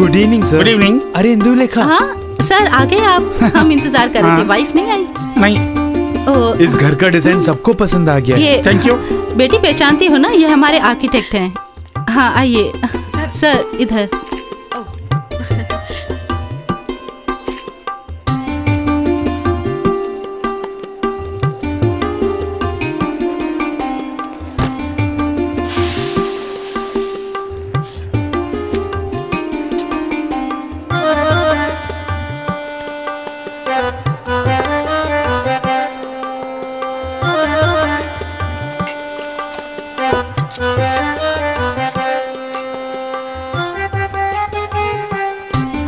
Good evening sir. Good evening. अरे इंदुलेखा। हाँ sir आ गए आप। हम इंतजार कर रहे थे। वाइफ नहीं आई? नहीं। इस घर का डिजाइन सबको पसंद आ गया। ये थैंक यू। बेटी पहचानती हो ना, ये हमारे आर्किटेक्ट हैं। हाँ आइए सर इधर।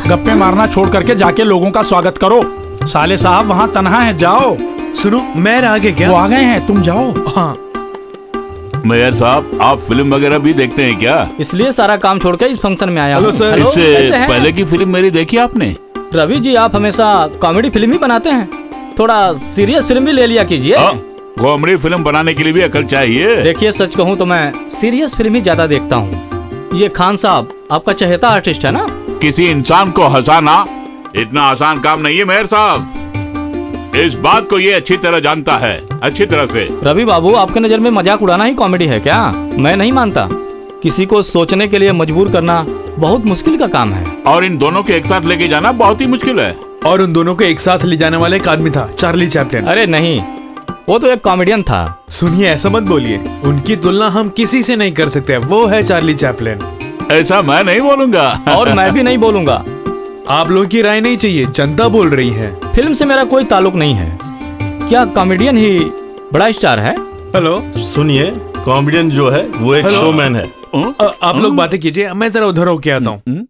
गप्पे मारना छोड़ करके जाके लोगों का स्वागत करो। साले साहब वहाँ तन्हा है, जाओ। सुनो मेयर आ गए क्या? वो आ गए हैं, तुम जाओ। हाँ मेयर साहब, आप फिल्म वगैरह भी देखते हैं क्या? इसलिए सारा काम छोड़ के इस फंक्शन में आया। Hello sir. इससे पहले की फिल्म मेरी देखी आपने? रवि जी, आप हमेशा कॉमेडी फिल्म ही बनाते हैं, थोड़ा सीरियस फिल्म भी ले लिया कीजिए। कॉमेडी फिल्म बनाने के लिए भी अकल चाहिए। देखिए सच कहूँ तो मैं सीरियस फिल्म ही ज्यादा देखता हूँ। ये खान साहब आपका चहेता आर्टिस्ट है ना? किसी इंसान को हंसाना इतना आसान काम नहीं है मेयर साहब। इस बात को ये अच्छी तरह जानता है, अच्छी तरह से। रवि बाबू, आपके नजर में मजाक उड़ाना ही कॉमेडी है क्या? मैं नहीं मानता। किसी को सोचने के लिए मजबूर करना बहुत मुश्किल का काम है। और इन दोनों के एक साथ लेके जाना बहुत ही मुश्किल है। और उन दोनों को एक साथ ले जाने वाला एक आदमी था, चार्ली चैपलिन। अरे नहीं, वो तो एक कॉमेडियन था। सुनिए, ऐसा मत बोलिए। उनकी तुलना हम किसी से नहीं कर सकते। वो है चार्ली चैपलिन। ऐसा मैं नहीं बोलूंगा। और मैं भी नहीं बोलूंगा। आप लोगों की राय नहीं चाहिए, जनता बोल रही है। फिल्म से मेरा कोई ताल्लुक नहीं है। क्या कॉमेडियन ही बड़ा स्टार है? हेलो सुनिए, कॉमेडियन जो है वो एक शोमैन है। आप लोग बातें कीजिए, मैं जरा उधर होके आता हूँ।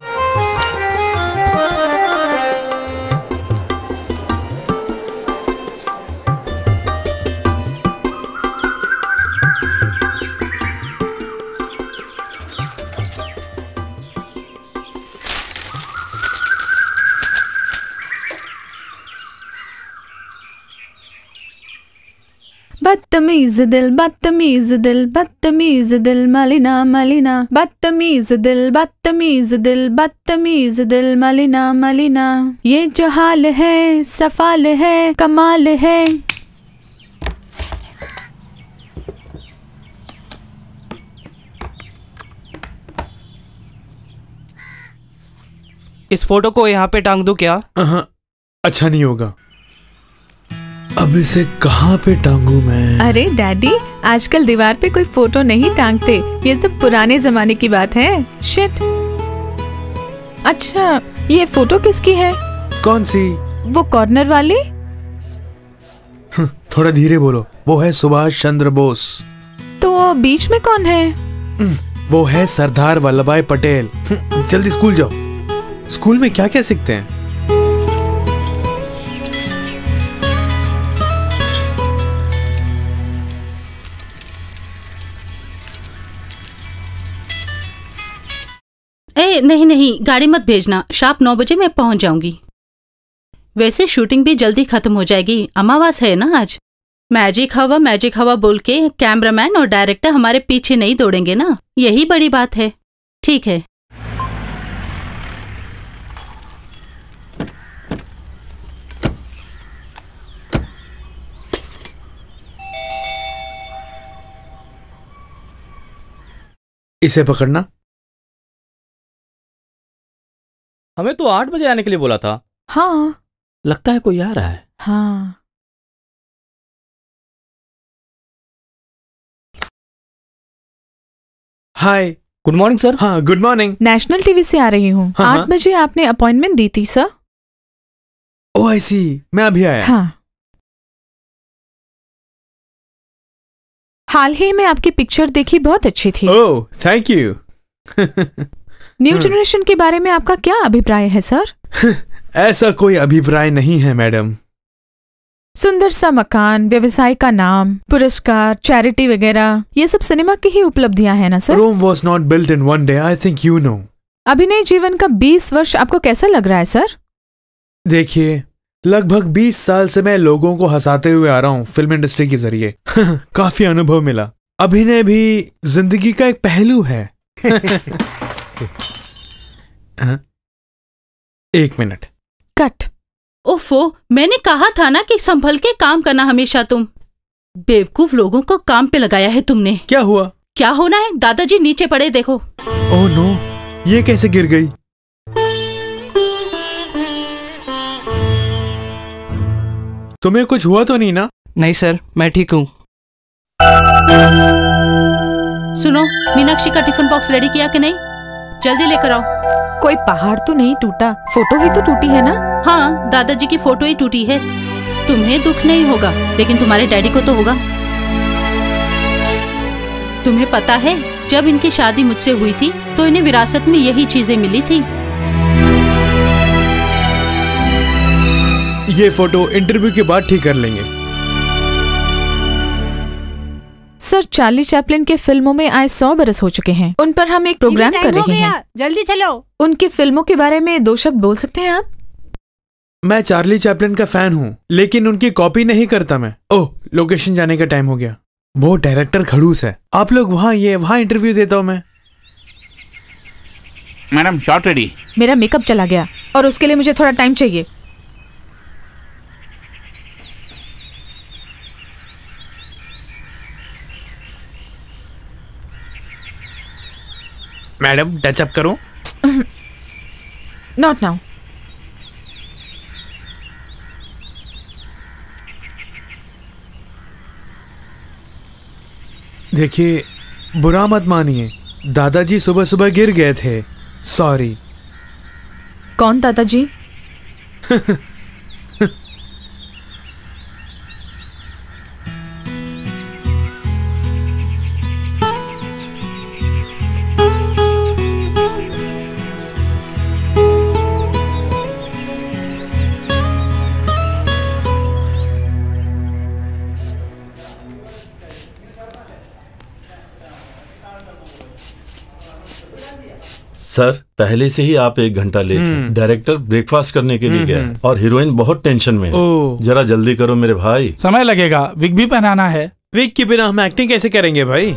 बदतमीज दिल बदतमीज दिल बदतमीज दिल मलिना मलिना बदतमीज दिल बदतमीज दिल बदतमीज दिल मलिना मलिना। ये जो हाल है सफाल है कमाल है। इस फोटो को यहाँ पे टांग दूं क्या? अच्छा नहीं होगा। अब इसे कहाँ पे टांगू मैं? अरे डैडी, आजकल दीवार पे कोई फोटो नहीं टांगते, ये तो पुराने जमाने की बात है। शिट। अच्छा, ये फोटो किसकी है? कौन सी? वो कॉर्नर वाली। थोड़ा धीरे बोलो। वो है सुभाष चंद्र बोस। तो वो बीच में कौन है? वो है सरदार वल्लभ भाई पटेल। जल्दी स्कूल जाओ। स्कूल में क्या क्या सीखते हैं? नहीं नहीं, गाड़ी मत भेजना। शार्प 9 बजे मैं पहुंच जाऊंगी। वैसे शूटिंग भी जल्दी खत्म हो जाएगी, अमावस है ना आज। मैजिक हवा बोल के कैमरामैन और डायरेक्टर हमारे पीछे नहीं दौड़ेंगे ना, यही बड़ी बात है। ठीक है। इसे पकड़ना। हमें तो 8 बजे आने के लिए बोला था। हाँ, लगता है कोई आ रहा है। हाँ। हाय। Good morning sir. हाँ गुड मॉर्निंग। नेशनल टीवी से आ रही हूँ। हाँ, 8 बजे आपने अपॉइंटमेंट दी थी सर। ओह आई सी, मैं अभी आया। हाँ। हाल ही में आपकी पिक्चर देखी, बहुत अच्छी थी। Oh thank you. New generation के बारे में आपका क्या अभिप्राय है सर? ऐसा कोई अभिप्राय नहीं है मैडम। सुंदर सा मकान, व्यवसाय का नाम, पुरस्कार, चैरिटी वगैरह, ये सब सिनेमा की ही उपलब्धियां हैं ना sir? Rome was not built in one day, I think you know. अभिनय जीवन का 20 वर्ष आपको कैसा लग रहा है सर? देखिए, लगभग 20 साल से मैं लोगों को हंसाते हुए आ रहा हूँ फिल्म इंडस्ट्री के जरिए। काफी अनुभव मिला। अभिनय भी जिंदगी का एक पहलू है। 1 मिनट। कट। ओफो, मैंने कहा था ना कि संभल के काम करना हमेशा। तुम बेवकूफ लोगों को काम पे लगाया है तुमने। क्या हुआ? क्या होना है? दादाजी नीचे पड़े, देखो। ओह नो, ये कैसे गिर गई? तुम्हें कुछ हुआ तो नहीं ना? नहीं सर, मैं ठीक हूँ। सुनो, मीनाक्षी का टिफिन बॉक्स रेडी किया कि नहीं? जल्दी लेकर आओ। कोई पहाड़ तो नहीं टूटा, फोटो ही तो टूटी है ना? हाँ, दादाजी की फोटो ही टूटी है। तुम्हें दुख नहीं होगा, लेकिन तुम्हारे डैडी को तो होगा। तुम्हें पता है, जब इनकी शादी मुझसे हुई थी तो इन्हें विरासत में यही चीजें मिली थी। ये फोटो इंटरव्यू के बाद ठीक कर लेंगे। सर, चार्ली चैपलिन के फिल्मों में आए 100 बरस हो चुके हैं। उन पर हम एक प्रोग्राम कर रहे हैं। जल्दी चलो। उनकी फिल्मों के बारे में 2 शब्द बोल सकते हैं आप? मैं चार्ली चैपलिन का फैन हूँ, लेकिन उनकी कॉपी नहीं करता मैं। ओह, लोकेशन जाने का टाइम हो गया। वो डायरेक्टर खड़ूस है। आप लोग वहाँ इंटरव्यू देता हूँ मैं। Madam, shot ready. मेरा मेकअप चला गया और उसके लिए मुझे थोड़ा टाइम चाहिए। मैडम, टचअप करो। Not now. देखिए, बुरा मत मानिए, दादाजी सुबह सुबह गिर गए थे। सॉरी। कौन दादाजी? सर, पहले से ही आप 1 घंटा लेट हैं। डायरेक्टर ब्रेकफास्ट करने के लिए गया है और हीरोइन बहुत टेंशन में है। जरा जल्दी करो मेरे भाई। समय लगेगा, विग भी पहनाना है। विग के बिना हम एक्टिंग कैसे करेंगे भाई?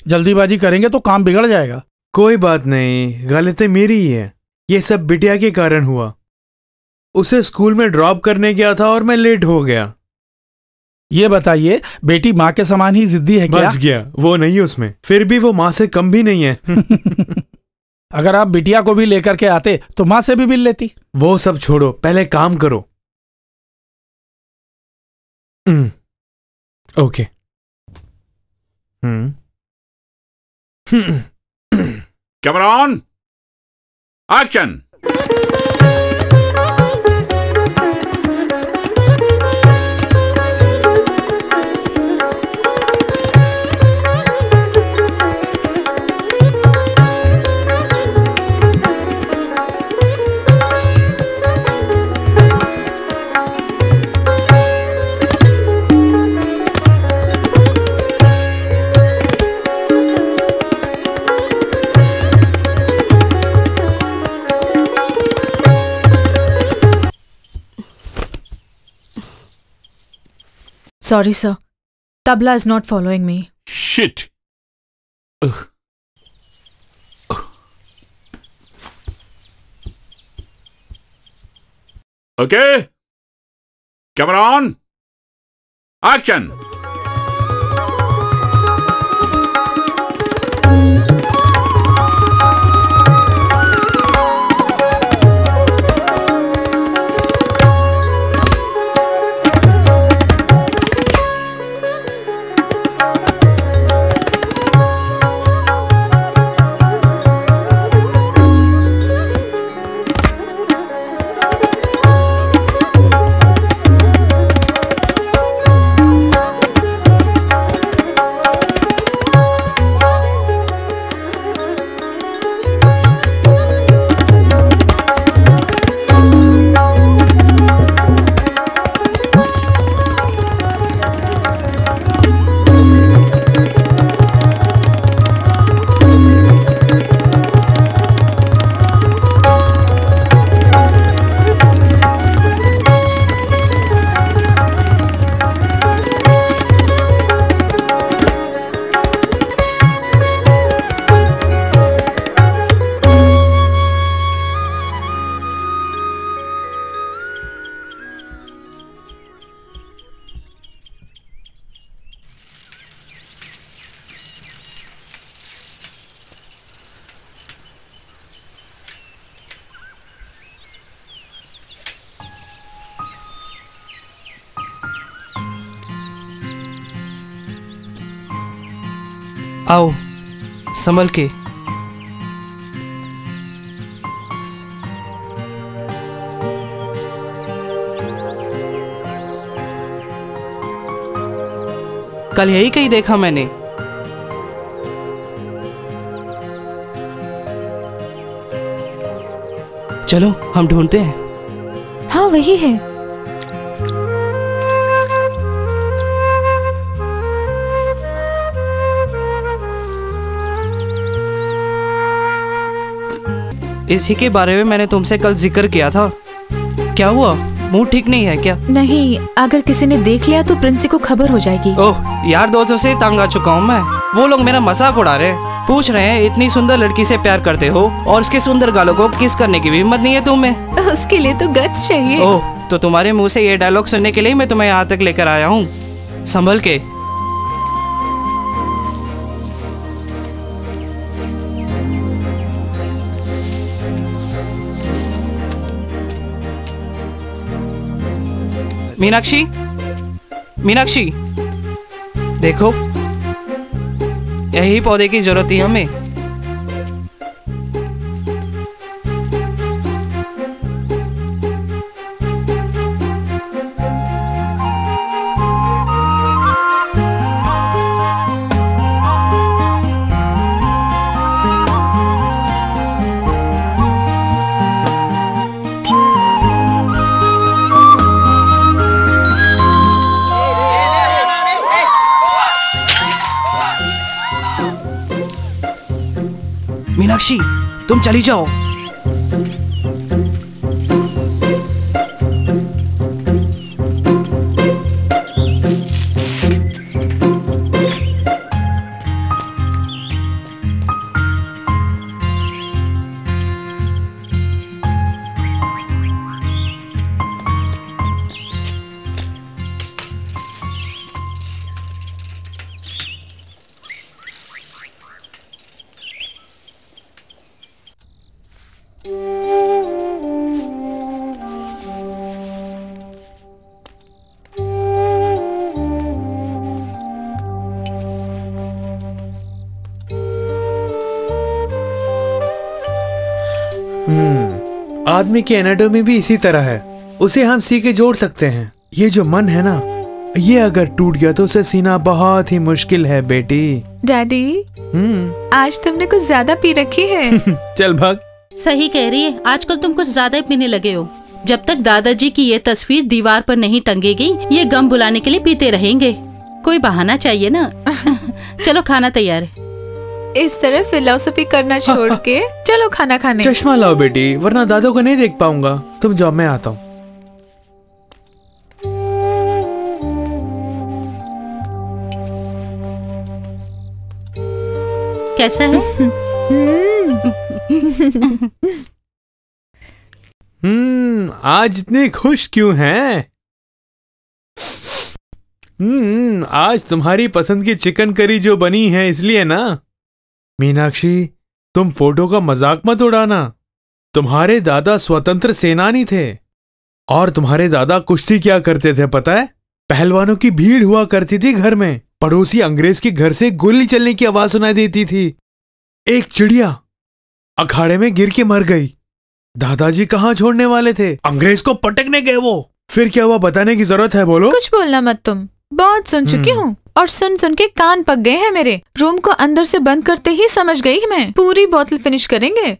जल्दीबाजी करेंगे तो काम बिगड़ जाएगा। कोई बात नहीं, गलती मेरी ही है। ये सब बिटिया के कारण हुआ। उसे स्कूल में ड्रॉप करने गया था और मैं लेट हो गया। ये बताइए, बेटी माँ के समान ही जिद्दी है क्या? बच गया, वो नहीं उसमें। फिर भी वो माँ से कम भी नहीं है। अगर आप बिटिया को भी लेकर के आते तो माँ से भी मिल लेती। वो सब छोड़ो, पहले काम करो। Okay. Camera on, action. Sorry, sir. Tabla is not following me. Shit. Okay. Camera on. Action. आओ संभल के। कल यही कहीं देखा मैंने। चलो हम ढूंढते हैं। हाँ वही है। इसी के बारे में मैंने तुमसे कल जिक्र किया था। क्या हुआ, मुंह ठीक नहीं है क्या? नहीं, अगर किसी ने देख लिया तो प्रिंसी को खबर हो जाएगी। ओह यार, दोस्तों से तंग आ चुका हूँ मैं। वो लोग मेरा मजाक उड़ा रहे हैं, पूछ रहे हैं इतनी सुंदर लड़की से प्यार करते हो और उसके सुंदर गालों को किस करने की भी हिम्मत नहीं है तुम्हें। उसके लिए तो गट्स चाहिए। ओह, तो तुम्हारे मुंह से ये डायलॉग सुनने के लिए मैं तुम्हें यहाँ तक लेकर आया हूँ। संभल के। मीनाक्षी, मीनाक्षी देखो, यही पौधे की जरूरत थी हमें। मीनाक्षी तुम चली जाओ। आदमी की एनाटॉमी भी इसी तरह है, उसे हम सी के जोड़ सकते हैं। ये जो मन है ना, ये अगर टूट गया तो उसे सीना बहुत ही मुश्किल है बेटी। डैडी, आज तुमने कुछ ज्यादा पी रखी है। चल भाग। सही कह रही है, आजकल तुम कुछ ज्यादा ही पीने लगे हो। जब तक दादाजी की ये तस्वीर दीवार पर नहीं टंगेगी, ये गम भुलाने के लिए पीते रहेंगे। कोई बहाना चाहिए ना। चलो खाना तैयार है। इस तरह फिलोसफी करना छोड़ के चलो खाना खाने। चश्मा लाओ बेटी, वरना दादो को नहीं देख पाऊंगा। तुम जाओ, मैं आता हूँ। कैसा है? आज इतनी खुश क्यों हैं? आज तुम्हारी पसंद की चिकन करी जो बनी है इसलिए ना। मीनाक्षी, तुम फोटो का मजाक मत उड़ाना। तुम्हारे दादा स्वतंत्र सेनानी थे और तुम्हारे दादा कुश्ती क्या करते थे पता है? पहलवानों की भीड़ हुआ करती थी घर में। पड़ोसी अंग्रेज के घर से गोली चलने की आवाज सुनाई देती थी। एक चिड़िया अखाड़े में गिर के मर गई। दादाजी कहाँ छोड़ने वाले थे? अंग्रेज को पटकने गए वो। फिर क्या हुआ बताने की जरूरत है? बोलो। कुछ बोलना मत, तुम बहुत सुन चुकी हूँ और सुन सुन के कान पक गए हैं मेरे। रूम को अंदर से बंद करते ही समझ गई मैं। पूरी बोतल फिनिश करेंगे।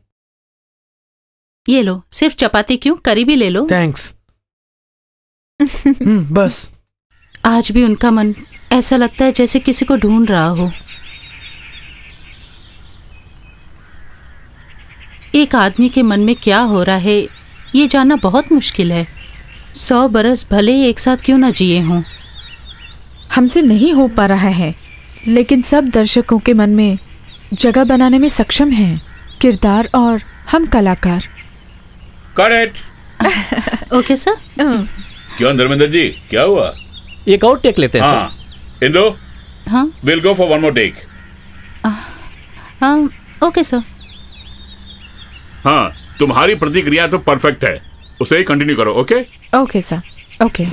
ये लो, सिर्फ चपाती क्यों, करी भी ले लो। थैंक्स। बस। आज भी उनका मन ऐसा लगता है जैसे किसी को ढूंढ रहा हो। एक आदमी के मन में क्या हो रहा है ये जानना बहुत मुश्किल है। 100 बरस भले ही एक साथ क्यों ना जिए हों। हमसे नहीं हो पा रहा है, लेकिन सब दर्शकों के मन में जगह बनाने में सक्षम हैं। किरदार और हम कलाकार। करेक्ट। Okay sir. क्यों धर्मेंद्र जी, क्या हुआ? एक और टेक लेते हैं। हाँ इंदो। हाँ will go for one more take. हाँ ओके सर। हाँ, तुम्हारी प्रतिक्रिया तो परफेक्ट है, उसे ही कंटिन्यू करो। Okay okay sir, okay.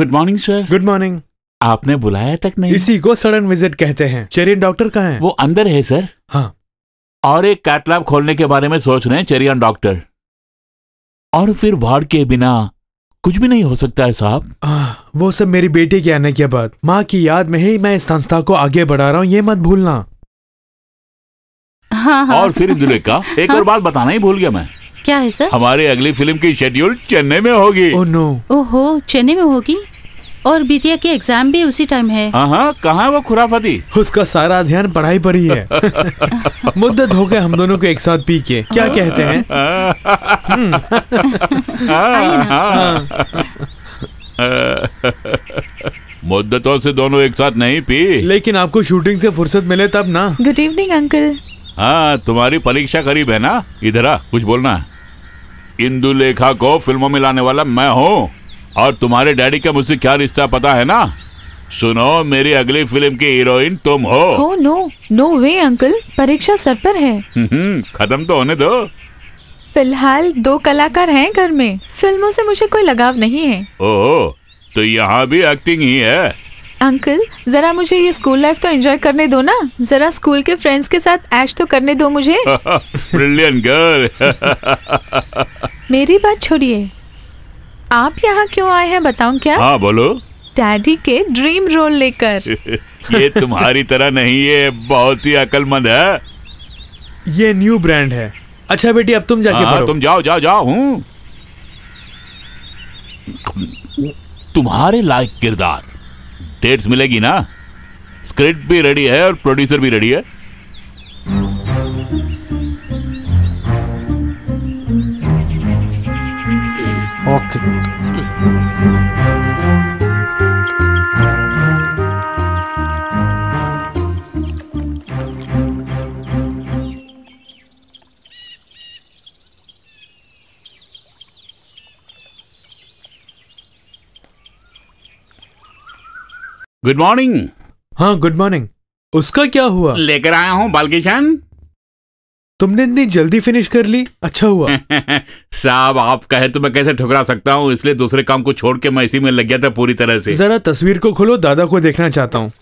Good morning sir. Good morning. आपने बुलाया तक नहीं? इसी को सडन विजिट कहते हैं। चेरियन डॉक्टर कहाँ हैं? वो अंदर है सर। हाँ। और एक कैट लैब खोलने के बारे में सोच रहे हैं चेरियन डॉक्टर। और फिर वार्ड के बिना कुछ भी नहीं हो सकता है साहब। वो सब मेरी बेटी के आने के बाद। माँ की याद में ही मैं इस संस्था को आगे बढ़ा रहा हूँ, ये मत भूलना। हाँ हाँ। और फिर इंदुलेखा, एक और बात बताना ही भूल गया मैं। क्या है सर? हमारी अगली फिल्म की शेड्यूल चेन्नई में होगी। Oh no. ओहो, चेन्नई में होगी? और बिटिया की एग्जाम भी उसी टाइम है। हाँ, कहाँ है वो खुराफती? उसका सारा ध्यान पढ़ाई पर ही है। मुद्दत हो गए हम दोनों को एक साथ पी के, क्या कहते हैं? आइए ना। मुद्दतों से दोनों एक साथ नहीं पी। लेकिन आपको शूटिंग से फुर्सत मिले तब ना। Good evening uncle. हाँ, तुम्हारी परीक्षा करीब है ना। इधर आ, कुछ बोलना है। इंदुलेखा को फिल्मों में लाने वाला मैं हूँ, और तुम्हारे डैडी का मुझसे क्या रिश्ता पता है ना। सुनो, मेरी अगली फिल्म की हीरोइन तुम हो। ओह नो, नो वे अंकल, परीक्षा सर पर है। खत्म तो होने दो। फिलहाल 2 कलाकार हैं घर में, फिल्मों से मुझे कोई लगाव नहीं है। ओह, तो यहाँ भी एक्टिंग ही है। अंकल, जरा मुझे ये स्कूल लाइफ तो एंजॉय करने दो ना। जरा स्कूल के फ्रेंड्स के साथ ऐश तो करने दो मुझे। Brilliant girl. मेरी बात छोड़िए, आप यहाँ क्यों आए हैं बताऊं क्या? हाँ बोलो। डैडी के ड्रीम रोल लेकर। ये तुम्हारी तरह नहीं है, बहुत ही अक्लमंद है। ये न्यू ब्रांड है। अच्छा बेटी, अब तुम जाके पढ़ो। तुम जाओ जाओ जाओ। हूँ तुम्हारे लायक किरदार। डेट्स मिलेगी ना? स्क्रिप्ट भी रेडी है और प्रोड्यूसर भी रेडी है। ओके। Good morning. हाँ गुड मॉर्निंग। उसका क्या हुआ? लेकर आया हूँ बालकिशन। तुमने इतनी जल्दी फिनिश कर ली, अच्छा हुआ। साहब, आप कहे तो मैं कैसे ठुकरा सकता हूँ, इसलिए दूसरे काम को छोड़ के मैं इसी में लग गया था पूरी तरह से। जरा तस्वीर को खोलो, दादा को देखना चाहता हूँ।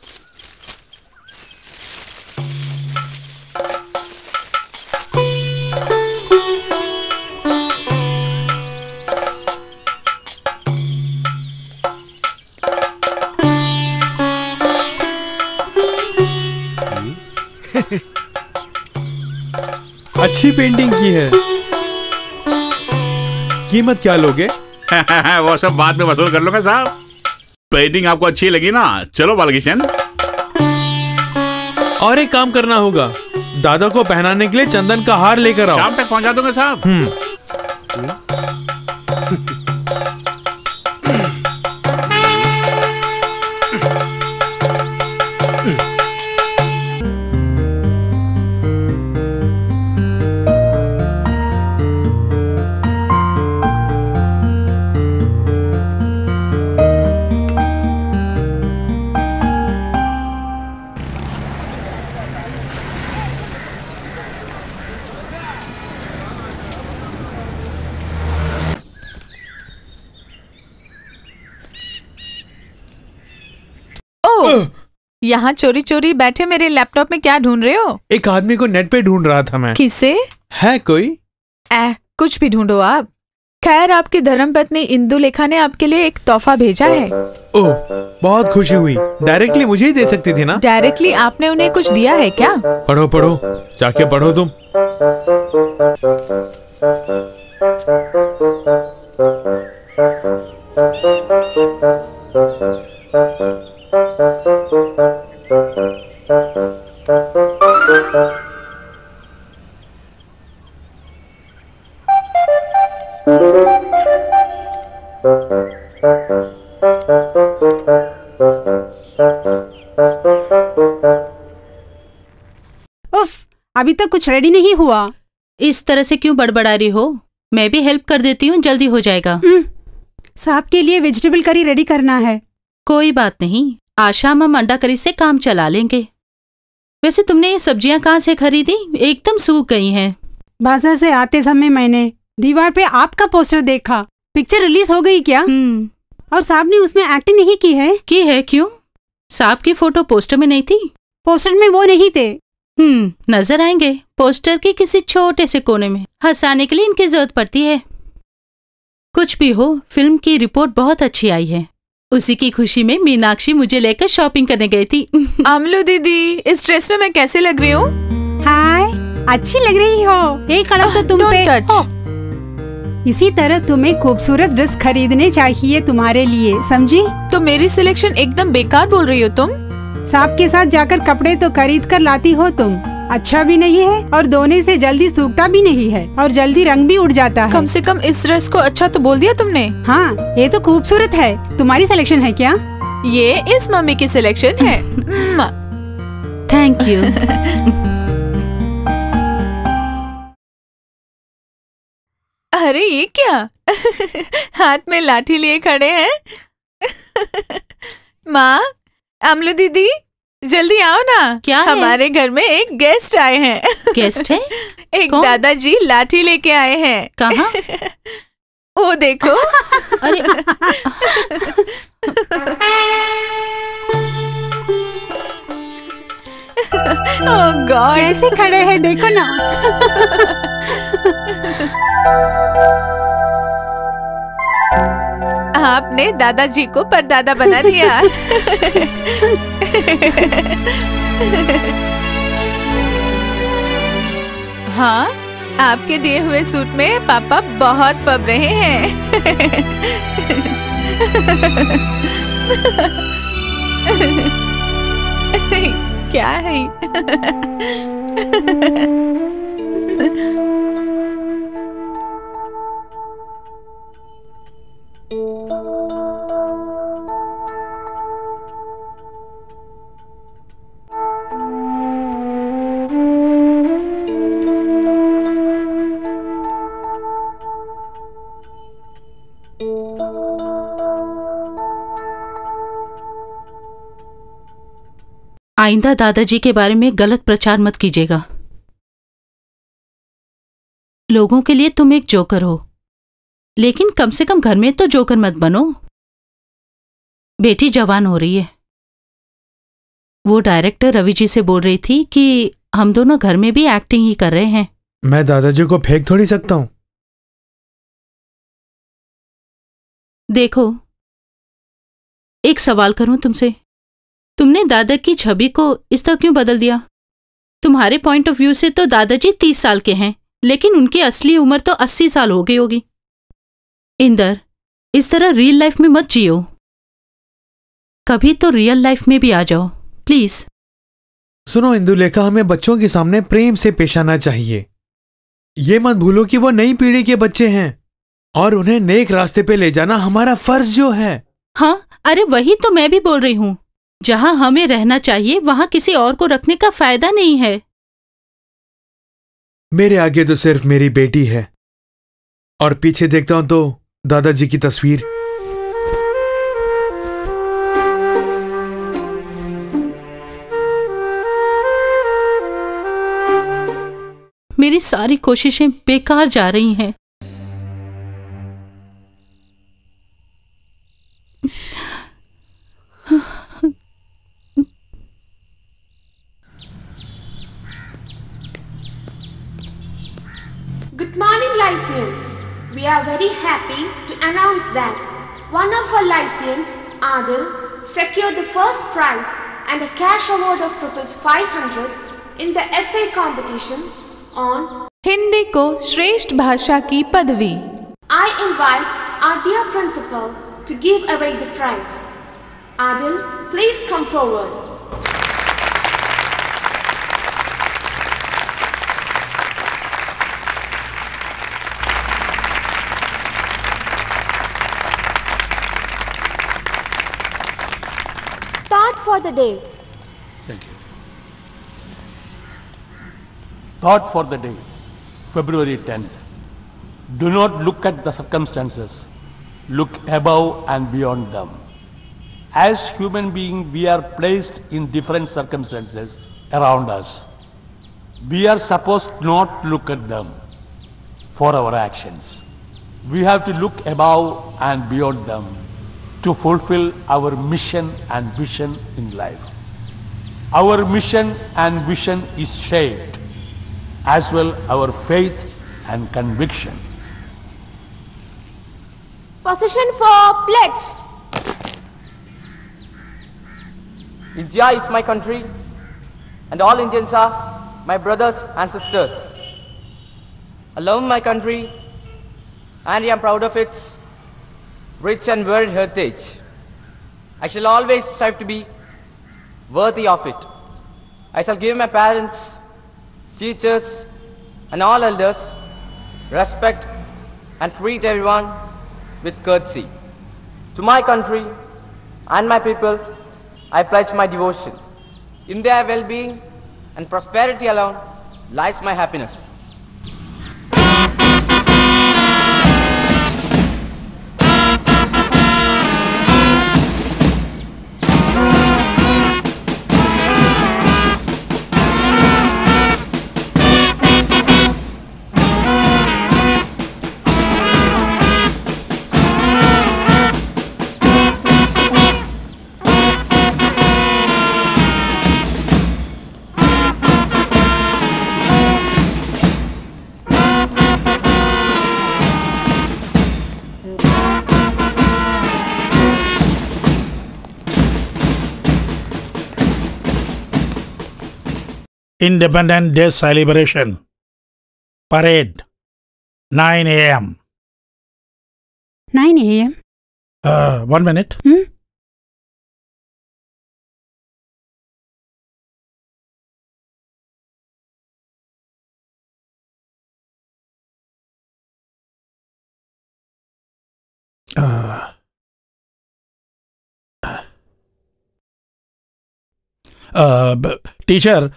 अच्छी पेंटिंग की है। कीमत क्या लोगे? वो सब बाद में वसूल कर लूंगा साहब। पेंटिंग आपको अच्छी लगी ना? चलो बालकिशन। और एक काम करना होगा, दादा को पहनाने के लिए चंदन का हार लेकर आओ। शाम तक पहुंचा दूंगा साहब। यहाँ चोरी चोरी बैठे मेरे लैपटॉप में क्या ढूंढ रहे हो? एक आदमी को नेट पे ढूंढ रहा था मैं। किसे? है कोई? कुछ भी ढूंढो आप। खैर, आपकी धर्मपत्नी इंदुलेखा ने आपके लिए एक तोहफा भेजा है। ओह, बहुत खुशी हुई। डायरेक्टली मुझे ही दे सकती थी ना? डायरेक्टली आपने उन्हें कुछ दिया है क्या? पढ़ो पढ़ो, जाके पढ़ो तुम। उफ, अभी तक कुछ रेडी नहीं हुआ। इस तरह से क्यों बड़बड़ा रही हो? मैं भी हेल्प कर देती हूँ, जल्दी हो जाएगा। साहब के लिए वेजिटेबल करी रेडी करना है। कोई बात नहीं, आज शाम हम अंडा करी से काम चला लेंगे। वैसे तुमने ये सब्जियां कहाँ से खरीदी? एकदम सूख गई हैं। बाजार से आते समय मैंने दीवार पे आपका पोस्टर देखा। पिक्चर रिलीज हो गई क्या? और साहब ने उसमें एक्टिंग नहीं की है? की है क्यों? साहब की फोटो पोस्टर में नहीं थी? पोस्टर में वो नहीं थे। नजर आएंगे पोस्टर के किसी छोटे से कोने में। हंसाने के लिए इनकी जरूरत पड़ती है। कुछ भी हो, फिल्म की रिपोर्ट बहुत अच्छी आई है। उसी की खुशी में मीनाक्षी मुझे लेकर शॉपिंग करने गई थी। आमलू दीदी, इस ड्रेस में मैं कैसे लग रही हूँ? हाय, अच्छी लग रही हो। एक कड़क तो तुम पे हो। इसी तरह तुम्हें खूबसूरत ड्रेस खरीदने चाहिए तुम्हारे लिए, समझी? तो मेरी सिलेक्शन एकदम बेकार बोल रही हो तुम? साहब के साथ जाकर कपड़े तो खरीद कर लाती हो तुम। अच्छा भी नहीं है और धोने से जल्दी सूखता भी नहीं है और जल्दी रंग भी उड़ जाता है। कम से कम इस ड्रेस को अच्छा तो बोल दिया तुमने। हाँ, ये तो खूबसूरत है। तुम्हारी सिलेक्शन है क्या? ये इस मम्मी की सिलेक्शन है। Thank you. अरे ये क्या? हाथ में लाठी लिए खड़े हैं। माँ, आमलू दीदी, जल्दी आओ ना। क्या है? हमारे घर में एक गेस्ट आए हैं। गेस्ट है? एक कौन? दादाजी लाठी लेके आए हैं। कहाँ? वो देखो। अरे ओह गॉड, कैसे खड़े हैं देखो ना। आपने दादाजी को परदादा बना दिया। हाँ, आपके दिए हुए सूट में पापा बहुत फब रहे हैं। क्या है? आइंदा दादाजी के बारे में गलत प्रचार मत कीजिएगा। लोगों के लिए तुम एक जोकर हो, लेकिन कम से कम घर में तो जोकर मत बनो। बेटी जवान हो रही है। वो डायरेक्टर रवि जी से बोल रही थी कि हम दोनों घर में भी एक्टिंग ही कर रहे हैं। मैं दादाजी को फेंक थोड़ी सकता हूं। देखो, एक सवाल करूं तुमसे। तुमने दादा की छवि को इस तरह क्यों बदल दिया? तुम्हारे पॉइंट ऑफ व्यू से तो दादाजी 30 साल के हैं, लेकिन उनकी असली उम्र तो 80 साल हो गई होगी। इंदर, इस तरह रियल लाइफ में मत जियो। कभी तो रियल लाइफ में भी आ जाओ, प्लीज। सुनो इंदुलेखा, हमें बच्चों के सामने प्रेम से पेश आना चाहिए। ये मत भूलो कि वो नई पीढ़ी के बच्चे हैं और उन्हें नेक रास्ते पे ले जाना हमारा फर्ज जो है। हाँ, अरे वही तो मैं भी बोल रही हूँ। जहां हमें रहना चाहिए वहां किसी और को रखने का फायदा नहीं है। मेरे आगे तो सिर्फ मेरी बेटी है और पीछे देखता हूं तो दादाजी की तस्वीर। मेरी सारी कोशिशें बेकार जा रही हैं। Good morning, Lyceans. We are very happy to announce that one of our Lyceans, Adil, secured the first prize and a cash award of ₹500 in the essay competition on Hindi को श्रेष्ठ भाषा की पदवी। I invite our dear principal to give away the prize. Adil, please come forward. Thought for the day. Thank you. Thought for the day, February 10th. Do not look at the circumstances. Look above and beyond them. As human beings, we are placed in different circumstances around us. We are supposed not to look at them for our actions. We have to look above and beyond them to fulfill our mission and vision in life. Our mission and vision is shaped as well our faith and conviction. Position for pledge. India is my country and all Indians are my brothers and sisters. I love my country and I am proud of its rich and varied heritage. I shall always strive to be worthy of it. I shall give my parents, teachers and all elders respect and treat everyone with courtesy. To my country and my people, I pledge my devotion. In their well-being and prosperity alone lies my happiness. Independence Day celebration. Parade. 9 a.m. 9 a.m. 1 minute. Teacher,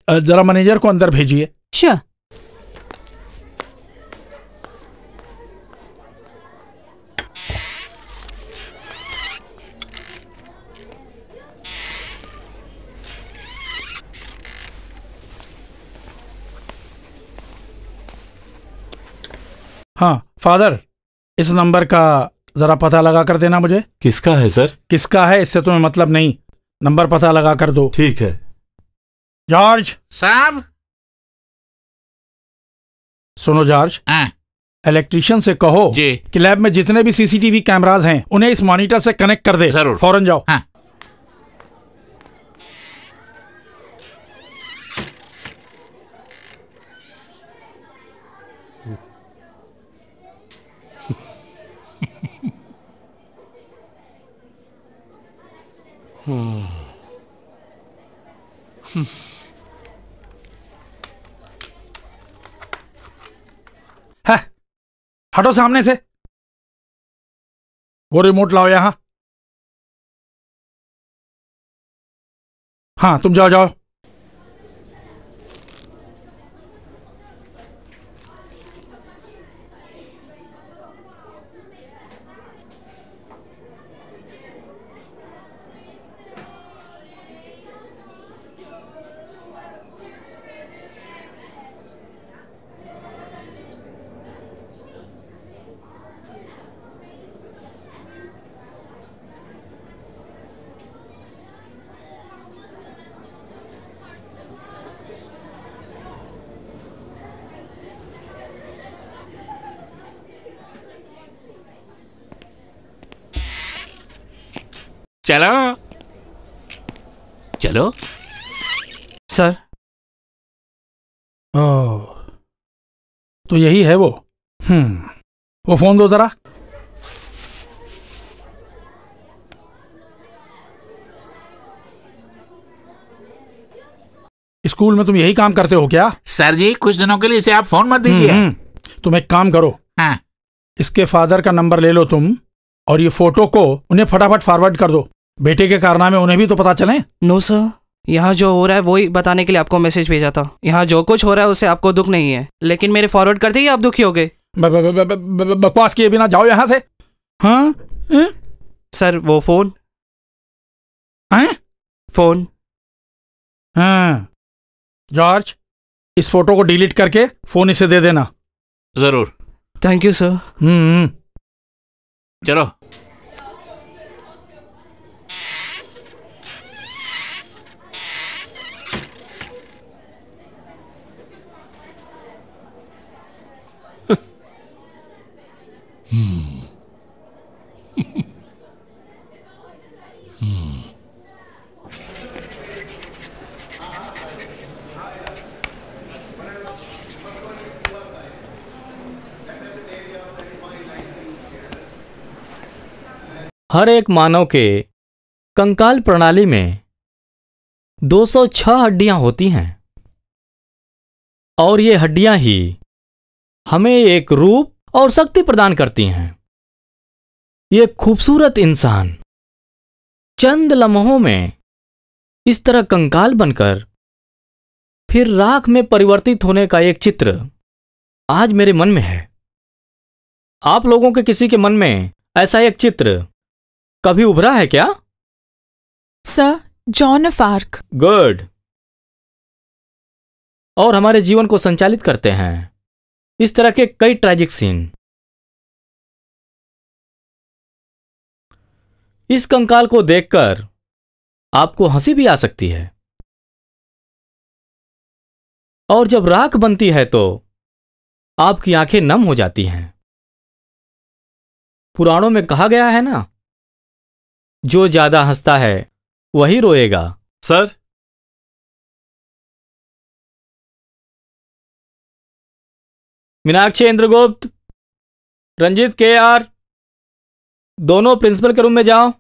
जरा manager को अंदर भेजिए। Sure. हाँ father, इस number का जरा पता लगा कर देना मुझे। किसका है सर? किसका है इससे तुम्हें मतलब नहीं, नंबर पता लगा कर दो। ठीक है। जॉर्ज साहब। सुनो जॉर्ज, इलेक्ट्रिशियन से कहो कि लैब में जितने भी सीसीटीवी कैमरास हैं उन्हें इस मॉनिटर से कनेक्ट कर दे। जरूर। फौरन जाओ। हाँ। है, हटो सामने से। वो रिमोट लाओ यहां। हाँ तुम जाओ जाओ। चलो चलो। सर। ओह, तो यही है वो। वो फोन दो जरा। स्कूल में तुम यही काम करते हो क्या? सर जी कुछ दिनों के लिए इसे आप फोन मत दीजिए। तुम एक काम करो। हाँ। इसके फादर का नंबर ले लो तुम, और ये फोटो को उन्हें फटाफट फॉरवर्ड कर दो। बेटे के कारनामे उन्हें भी तो पता चले। नो सर, यहाँ जो हो रहा है वही बताने के लिए आपको मैसेज भेजा था। यहाँ जो कुछ हो रहा है उससे आपको दुख नहीं है, लेकिन मेरे फॉरवर्ड करते ही आप दुखी हो गए। बकवास किए बिना जाओ यहाँ से। हाँ सर वो फोन। फोन। हाँ जॉर्ज, इस फोटो को डिलीट करके फोन इसे दे देना। जरूर। Thank you sir. चलो। हर एक मानव के कंकाल प्रणाली में 206 हड्डियां होती हैं और ये हड्डियां ही हमें एक रूप और शक्ति प्रदान करती हैं। ये खूबसूरत इंसान चंद लम्हों में इस तरह कंकाल बनकर फिर राख में परिवर्तित होने का एक चित्र आज मेरे मन में है। आप लोगों के किसी के मन में ऐसा एक चित्र कभी उभरा है क्या? Sir, John of arc. Good. और हमारे जीवन को संचालित करते हैं इस तरह के कई ट्रैजिक सीन। इस कंकाल को देखकर आपको हंसी भी आ सकती है और जब राख बनती है तो आपकी आंखें नम हो जाती हैं। पुराणों में कहा गया है ना, जो ज्यादा हंसता है वही रोएगा। सर, मीनाक्षी इंद्रगुप्त, रंजीत KR, दोनों प्रिंसिपल के रूम में जाओ।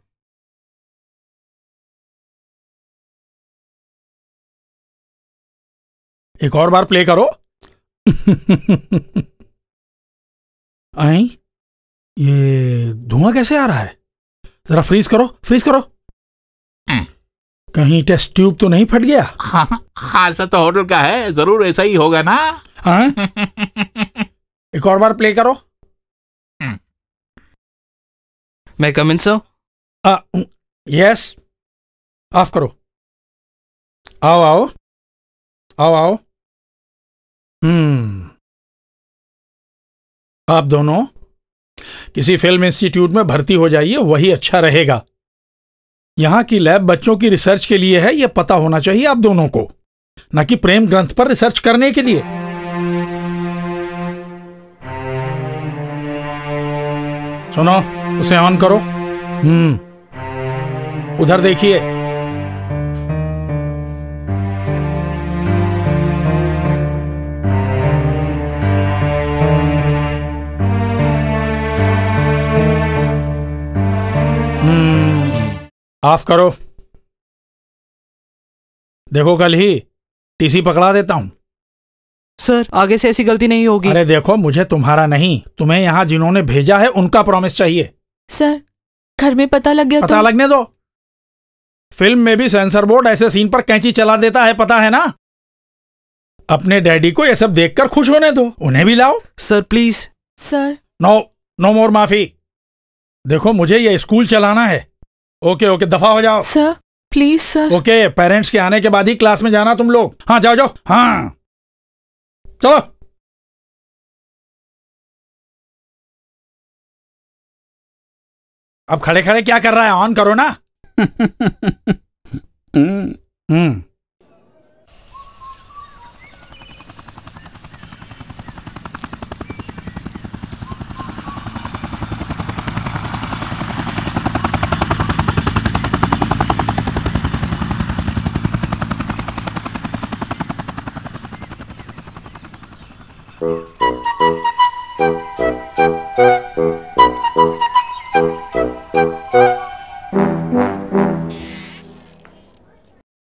एक और बार प्ले करो। आई, ये धुआं कैसे आ रहा है? जरा फ्रीज करो, फ्रीज करो। कहीं टेस्ट ट्यूब तो नहीं फट गया? हाँ सर, तो होटल का है, जरूर ऐसा ही होगा ना। हाँ? एक और बार प्ले करो। मैं कम इन सर? यस, ऑफ करो। आओ आओ आओ आओ। आप दोनों किसी फिल्म इंस्टीट्यूट में भर्ती हो जाइए, वही अच्छा रहेगा। यहां की लैब बच्चों की रिसर्च के लिए है, यह पता होना चाहिए आप दोनों को, न कि प्रेम ग्रंथ पर रिसर्च करने के लिए। सुनो, उसे ऑन करो। उधर देखिए। ऑफ करो। देखो, कल ही टीसी पकड़ा देता हूं। सर, आगे से ऐसी गलती नहीं होगी। अरे देखो, मुझे तुम्हारा नहीं, तुम्हें यहां जिन्होंने भेजा है उनका प्रॉमिस चाहिए। सर, घर में पता लग गया पता लगने दो। फिल्म में भी सेंसर बोर्ड ऐसे सीन पर कैंची चला देता है, पता है ना। अपने डैडी को ये सब देखकर खुश होने दो, उन्हें भी लाओ। Sir please. सर, नो मोर माफी। देखो, मुझे ये स्कूल चलाना है। ओके ओके, दफा हो जाओ। Sir please sir. Okay, parents के आने के बाद ही क्लास में जाना तुम लोग। हाँ, जाओ जाओ। हाँ, चलो। अब खड़े खड़े क्या कर रहा है? ऑन करो ना।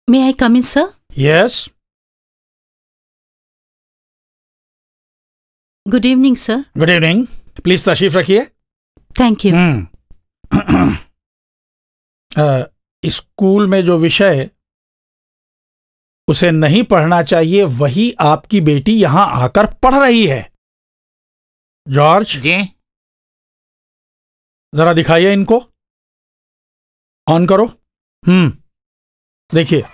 May I come in, sir? Yes. Good evening, sir. Good evening. Please तशरीफ रखिए। Thank you. स्कूल में जो विषय उसे नहीं पढ़ना चाहिए, वही आपकी बेटी यहां आकर पढ़ रही है। जॉर्ज जी, जरा दिखाइए इनको। ऑन करो। देखिए।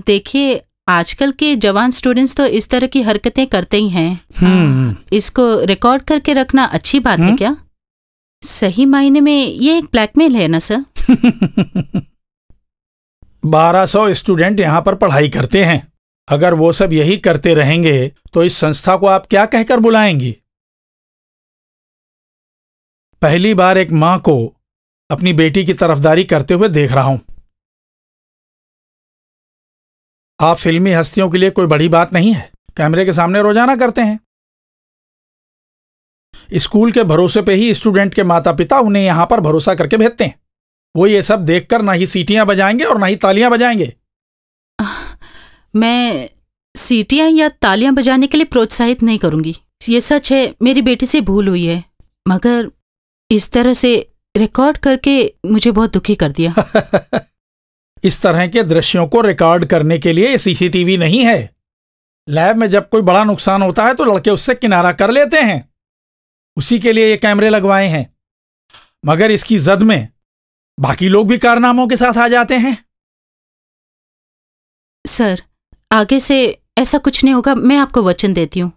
देखिए, आजकल के जवान स्टूडेंट्स तो इस तरह की हरकतें करते ही हैं। इसको रिकॉर्ड करके रखना अच्छी बात है क्या? सही मायने में ये एक ब्लैकमेल है ना सर? 1200 स्टूडेंट यहाँ पर पढ़ाई करते हैं। अगर वो सब यही करते रहेंगे तो इस संस्था को आप क्या कहकर बुलाएंगी? पहली बार एक मां को अपनी बेटी की तरफदारी करते हुए देख रहा हूं। आप फिल्मी हस्तियों के लिए कोई बड़ी बात नहीं है, कैमरे के सामने रोजाना करते हैं। स्कूल के भरोसे पे ही स्टूडेंट के माता पिता उन्हें यहां पर भरोसा करके भेजते हैं। वो ये सब देखकर ना ही सीटियां बजाएंगे और ना ही तालियां बजाएंगे। मैं सीटियां या तालियां बजाने के लिए प्रोत्साहित नहीं करूंगी। ये सच है, मेरी बेटी से भूल हुई है, मगर इस तरह से रिकॉर्ड करके मुझे बहुत दुखी कर दिया। इस तरह के दृश्यों को रिकॉर्ड करने के लिए सीसीटीवी नहीं है। लैब में जब कोई बड़ा नुकसान होता है तो लड़के उससे किनारा कर लेते हैं, उसी के लिए ये कैमरे लगवाए हैं। मगर इसकी जद में बाकी लोग भी कारनामों के साथ आ जाते हैं। सर, आगे से ऐसा कुछ नहीं होगा, मैं आपको वचन देती हूँ।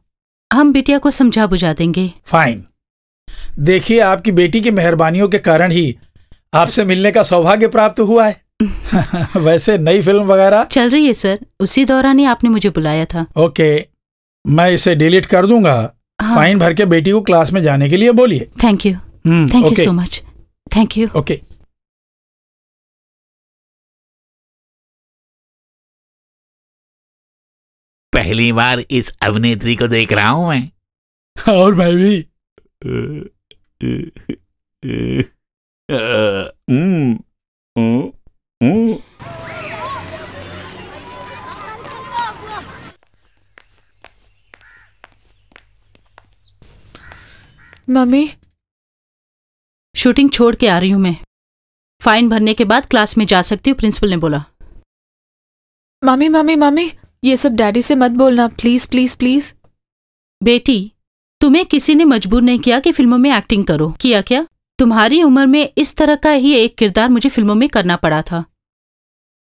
हम बिटिया को समझा बुझा देंगे। फाइन। देखिए, आपकी बेटी की मेहरबानियों के कारण ही आपसे मिलने का सौभाग्य प्राप्त हुआ है। वैसे नई फिल्म वगैरह चल रही है सर, उसी दौरान ही आपने मुझे बुलाया था। ओके, मैं इसे डिलीट कर दूंगा। हाँ। फाइन भर के बेटी को क्लास में जाने के लिए बोलिए। Thank you, thank you so much. Thank you. Okay. पहली बार इस अभिनेत्री को देख रहा हूं मैं। और मैं भी। मम्मी, शूटिंग छोड़ के आ रही हूं मैं। फाइन भरने के बाद क्लास में जा सकती हूँ, प्रिंसिपल ने बोला। मम्मी मम्मी मम्मी, ये सब डैडी से मत बोलना, प्लीज प्लीज प्लीज। बेटी, तुम्हें किसी ने मजबूर नहीं किया कि फिल्मों में एक्टिंग करो, किया क्या? तुम्हारी उम्र में इस तरह का ही एक किरदार मुझे फिल्मों में करना पड़ा था।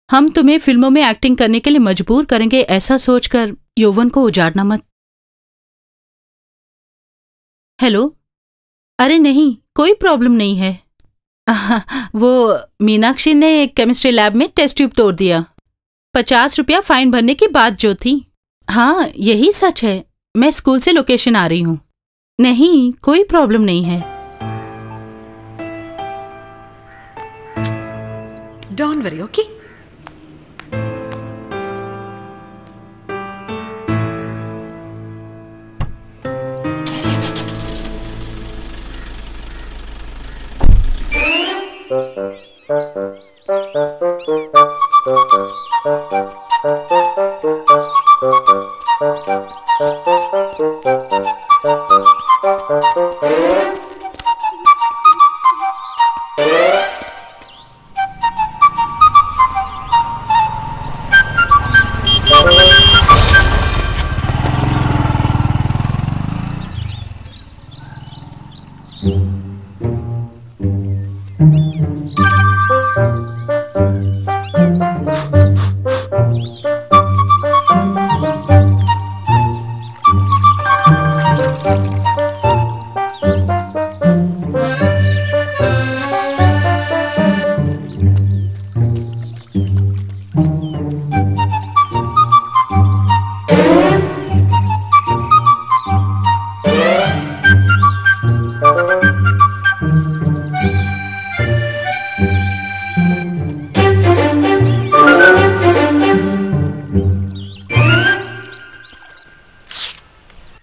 हम तुम्हें फिल्मों में एक्टिंग करने के लिए मजबूर करेंगे, ऐसा सोचकर यौवन को उजाड़ना मत। हेलो? अरे नहीं, कोई प्रॉब्लम नहीं है। वो मीनाक्षी ने केमिस्ट्री लैब में टेस्ट ट्यूब तोड़ दिया। 50 रुपया फाइन भरने की बात जो थी। हाँ, यही सच है। मैं स्कूल से लोकेशन आ रही हूँ। नहीं, कोई प्रॉब्लम नहीं है। Don't worry, okay?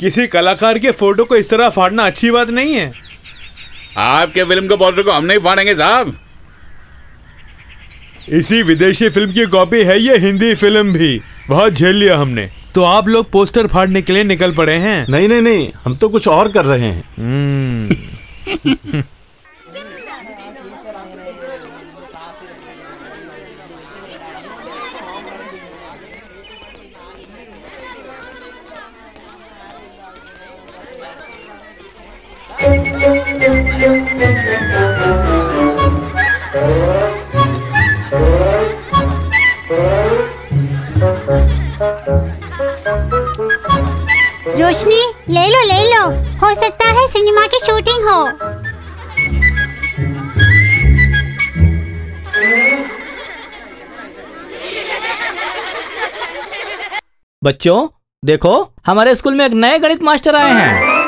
किसी कलाकार के फोटो को इस तरह फाड़ना अच्छी बात नहीं है। आपके फिल्म के पोस्टर को हम नहीं फाड़ेंगे साहब। इसी विदेशी फिल्म की कॉपी है ये हिंदी फिल्म भी, बहुत झेल लिया हमने। तो आप लोग पोस्टर फाड़ने के लिए निकल पड़े हैं? नहीं नहीं नहीं, हम तो कुछ और कर रहे हैं। रोशनी, ले लो, हो सकता है सिनेमा की शूटिंग हो। बच्चों देखो, हमारे स्कूल में एक नए गणित मास्टर आए हैं।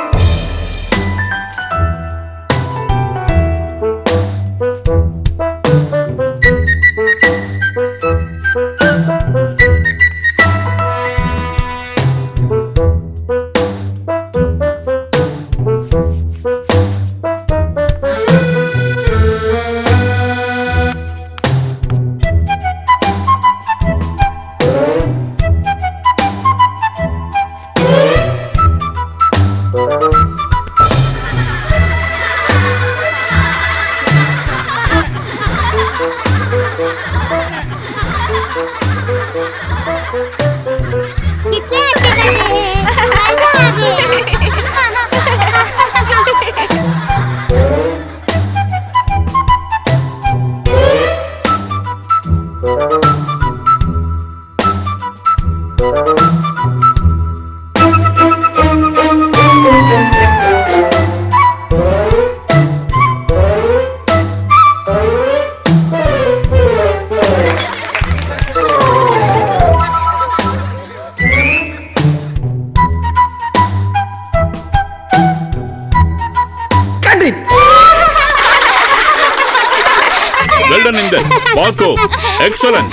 एक्सीलेंट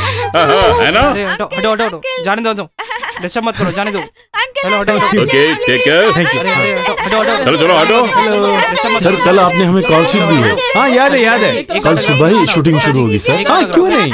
है ना? हटो हटो हटो, जाने दो, डिस्टर्ब मत करो, जाने दो। हेलो हटो। Okay take care. चलो चलो हटो। सर कल आपने हमें कॉल शीट दी है। हाँ याद है। कल सुबह ही शूटिंग शुरू होगी सर। हाँ क्यों नहीं।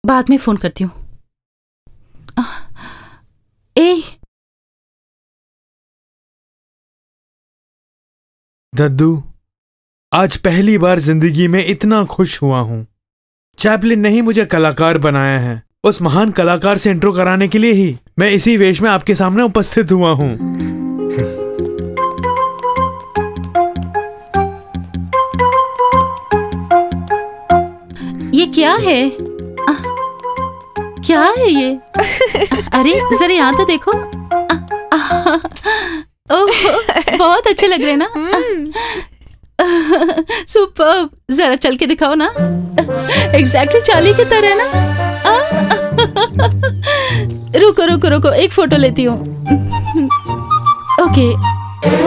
बाद में फोन करती हूँ। ए दद्दू, आज पहली बार जिंदगी में इतना खुश हुआ हूं। चैपलिन ने ही मुझे कलाकार बनाया है। उस महान कलाकार से इंट्रो कराने के लिए ही मैं इसी वेश में आपके सामने उपस्थित हुआ हूं। ये क्या है? क्या है ये? अरे जरा यहाँ तो देखो। ओह बहुत अच्छे लग रहे हैं ना। सुपर्ब, जरा चल के दिखाओ ना। एग्जैक्टली चाली की तरह ना। रुको रुको रुको, एक फोटो लेती हूँ। Okay,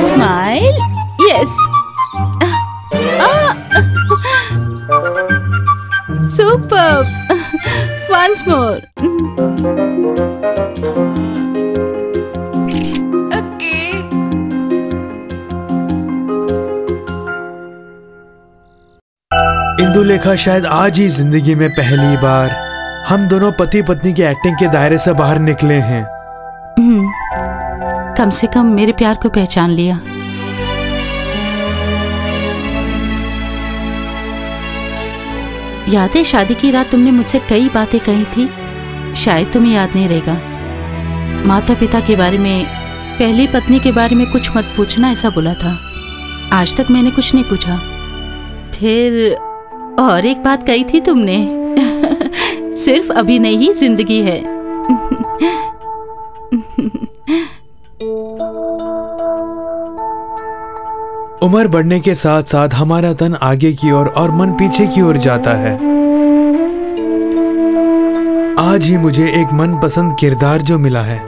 smile, yes. Superb, once more. Okay. Indulekha शायद आज ही जिंदगी में पहली बार हम दोनों पति पत्नी के एक्टिंग के दायरे से बाहर निकले हैं। कम से कम मेरे प्यार को पहचान लिया। याद है शादी की रात तुमने मुझसे कई बातें कही थी, शायद तुम्हें याद नहीं रहेगा। माता पिता के बारे में, पहली पत्नी के बारे में कुछ मत पूछना, ऐसा बोला था। आज तक मैंने कुछ नहीं पूछा। फिर और एक बात कही थी तुमने। सिर्फ अभिनय ही जिंदगी है। उम्र बढ़ने के साथ साथ हमारा तन आगे की ओर और मन पीछे की ओर जाता है। आज ही मुझे एक मनपसंद किरदार जो मिला है।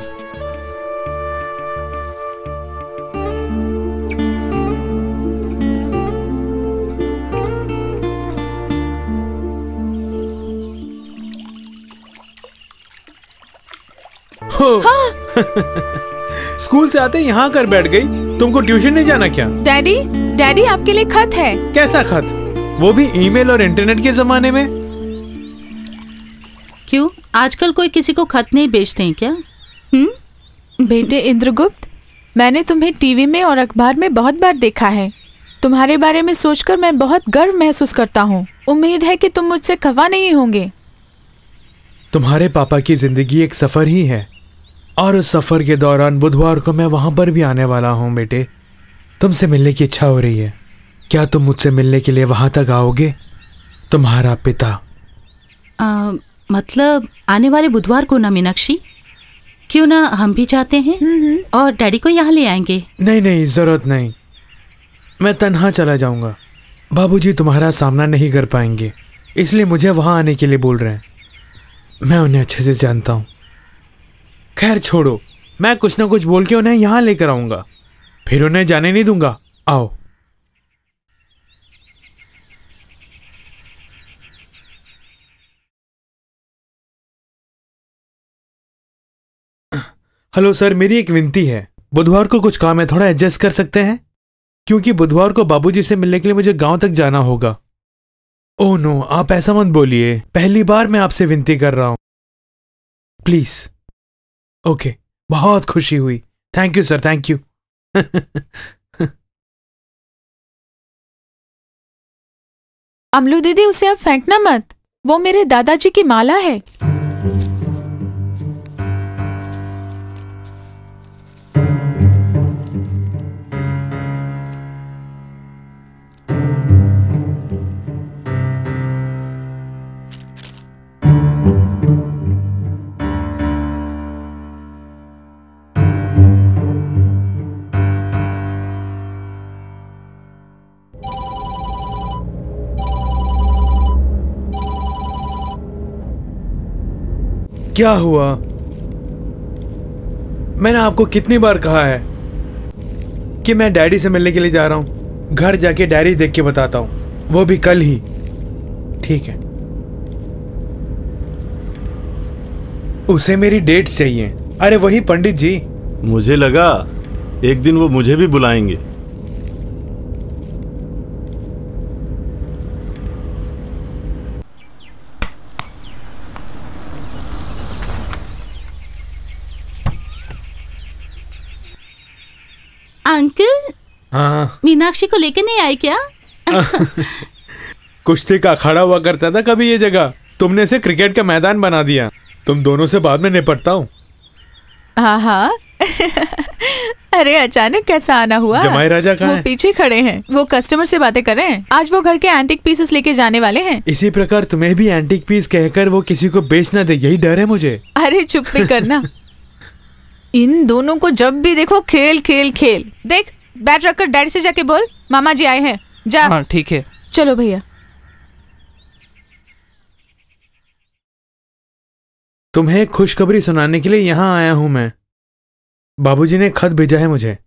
स्कूल से आते यहाँ कर बैठ गई। तुमको ट्यूशन नहीं जाना क्या? डैडी, डैडी आपके लिए खत है। कैसा खत? वो भी ईमेल और इंटरनेट के जमाने में? क्यों, आजकल कोई किसी को खत नहीं भेजते हैं क्या? बेटे इंद्रगुप्त, मैंने तुम्हें टीवी में और अखबार में बहुत बार देखा है। तुम्हारे बारे में सोचकर मैं बहुत गर्व महसूस करता हूँ। उम्मीद है कि तुम मुझसे खफा नहीं होंगे। तुम्हारे पापा की जिंदगी एक सफर ही है, और उस सफर के दौरान बुधवार को मैं वहां पर भी आने वाला हूँ। बेटे, तुमसे मिलने की इच्छा हो रही है। क्या तुम मुझसे मिलने के लिए वहां तक आओगे? तुम्हारा पिता। मतलब आने वाले बुधवार को ना मीनाक्षी? क्यों ना हम भी चाहते हैं और डैडी को यहाँ ले आएंगे। नहीं नहीं, जरूरत नहीं, मैं तन्हा चला जाऊंगा। बाबूजी तुम्हारा सामना नहीं कर पाएंगे, इसलिए मुझे वहां आने के लिए बोल रहे हैं। मैं उन्हें अच्छे से जानता हूँ। खैर छोड़ो, मैं कुछ ना कुछ बोल के उन्हें यहाँ लेकर आऊंगा, फिर उन्हें जाने नहीं दूंगा। आओ। हेलो सर, मेरी एक विनती है। बुधवार को कुछ काम है, थोड़ा एडजस्ट कर सकते हैं? क्योंकि बुधवार को बाबूजी से मिलने के लिए मुझे गांव तक जाना होगा। ओह नो, आप ऐसा मत बोलिए। पहली बार मैं आपसे विनती कर रहा हूं, प्लीज। ओके, बहुत खुशी हुई। Thank you sir, thank you. Amlu दीदी, उसे आप फेंकना मत, वो मेरे दादाजी की माला है। क्या हुआ? मैंने आपको कितनी बार कहा है कि मैं डैडी से मिलने के लिए जा रहा हूं। घर जाके डायरी देख के बताता हूं, वो भी कल ही। ठीक है? उसे मेरी डेट चाहिए। अरे वही पंडित जी। मुझे लगा एक दिन वो मुझे भी बुलाएंगे। अंकल, हाँ, मीनाक्षी को लेकर नहीं आए क्या? कुश्ती का अखाड़ा हुआ करता था कभी ये जगह। तुमने इसे क्रिकेट का मैदान बना दिया। तुम दोनों से बाद में निपटता हूँ। हाँ। अरे अचानक कैसा आना हुआ? जमाई राजा कहाँ वो हैं? पीछे खड़े हैं, वो कस्टमर से बातें कर रहे हैं। आज वो घर के एंटीक पीसेस लेके जाने वाले हैं। इसी प्रकार तुम्हें भी एंटीक पीस कहकर वो किसी को बेच ना दे, यही डर है मुझे। अरे चुप भी करना। इन दोनों को जब भी देखो खेल खेल खेल। देख, बैट रखकर डैडी से जाके बोल मामा जी आए हैं। जा। हाँ ठीक है। चलो भैया। तुम्हें एक खुशखबरी सुनाने के लिए यहाँ आया हूं मैं। बाबूजी ने खत भेजा है मुझे।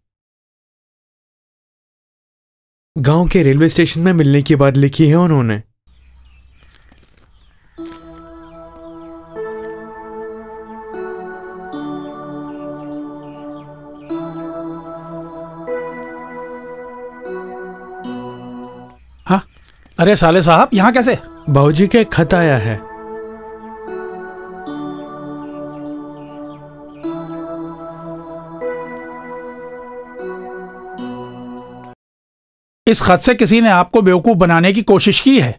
गांव के रेलवे स्टेशन में मिलने की बात लिखी है उन्होंने। हाँ, अरे साले साहब, यहाँ कैसे? बाबूजी का एक खत आया है। इस खत से किसी ने आपको बेवकूफ बनाने की कोशिश की है।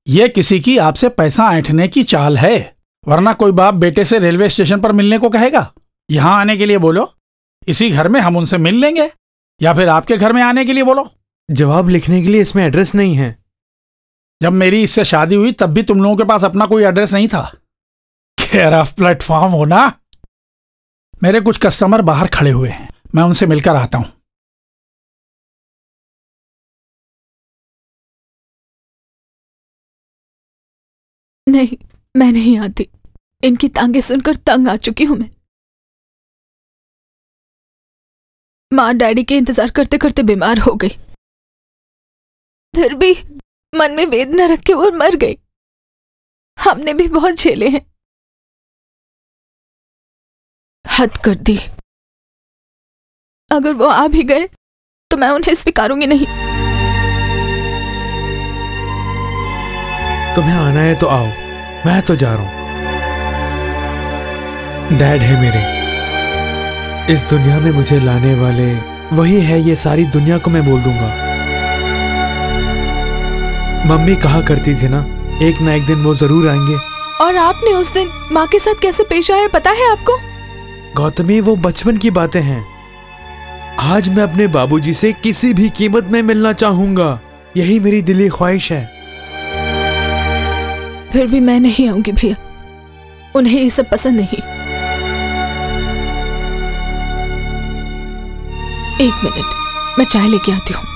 यह किसी की आपसे पैसा ऐंठने की चाल है, वरना कोई बाप बेटे से रेलवे स्टेशन पर मिलने को कहेगा। यहां आने के लिए बोलो, इसी घर में हम उनसे मिल लेंगे, या फिर आपके घर में आने के लिए बोलो। जवाब लिखने के लिए इसमें एड्रेस नहीं है। जब मेरी इससे शादी हुई तब भी तुम लोगों के पास अपना कोई एड्रेस नहीं था। खैर, ऑफ प्लेटफॉर्म हो ना। मेरे कुछ कस्टमर बाहर खड़े हुए हैं, मैं उनसे मिलकर आता हूं। नहीं, मैं नहीं आती। इनकी तांगे सुनकर तंग आ चुकी हूं मैं। माँ डैडी के इंतजार करते करते बीमार हो गई, फिर भी मन में वेदना रख के वो मर गई। हमने भी बहुत झेले हैं, हद कर दी। अगर वो आ भी गए मैं उन्हें स्वीकारूंगी नहीं। तुम्हें आना है तो आओ, मैं तो जा रहा हूं। डैड है मेरे, इस दुनिया में मुझे लाने वाले वही है, ये सारी दुनिया को मैं बोल दूंगा। मम्मी कहा करती थी ना, एक ना एक दिन वो जरूर आएंगे। और आपने उस दिन माँ के साथ कैसे पेश आए पता है आपको? गौतमी, वो बचपन की बातें हैं। आज मैं अपने बाबूजी से किसी भी कीमत में मिलना चाहूंगा, यही मेरी दिली ख्वाहिश है। फिर भी मैं नहीं आऊंगी भैया, उन्हें ये सब पसंद नहीं। एक मिनट, मैं चाय लेके आती हूँ।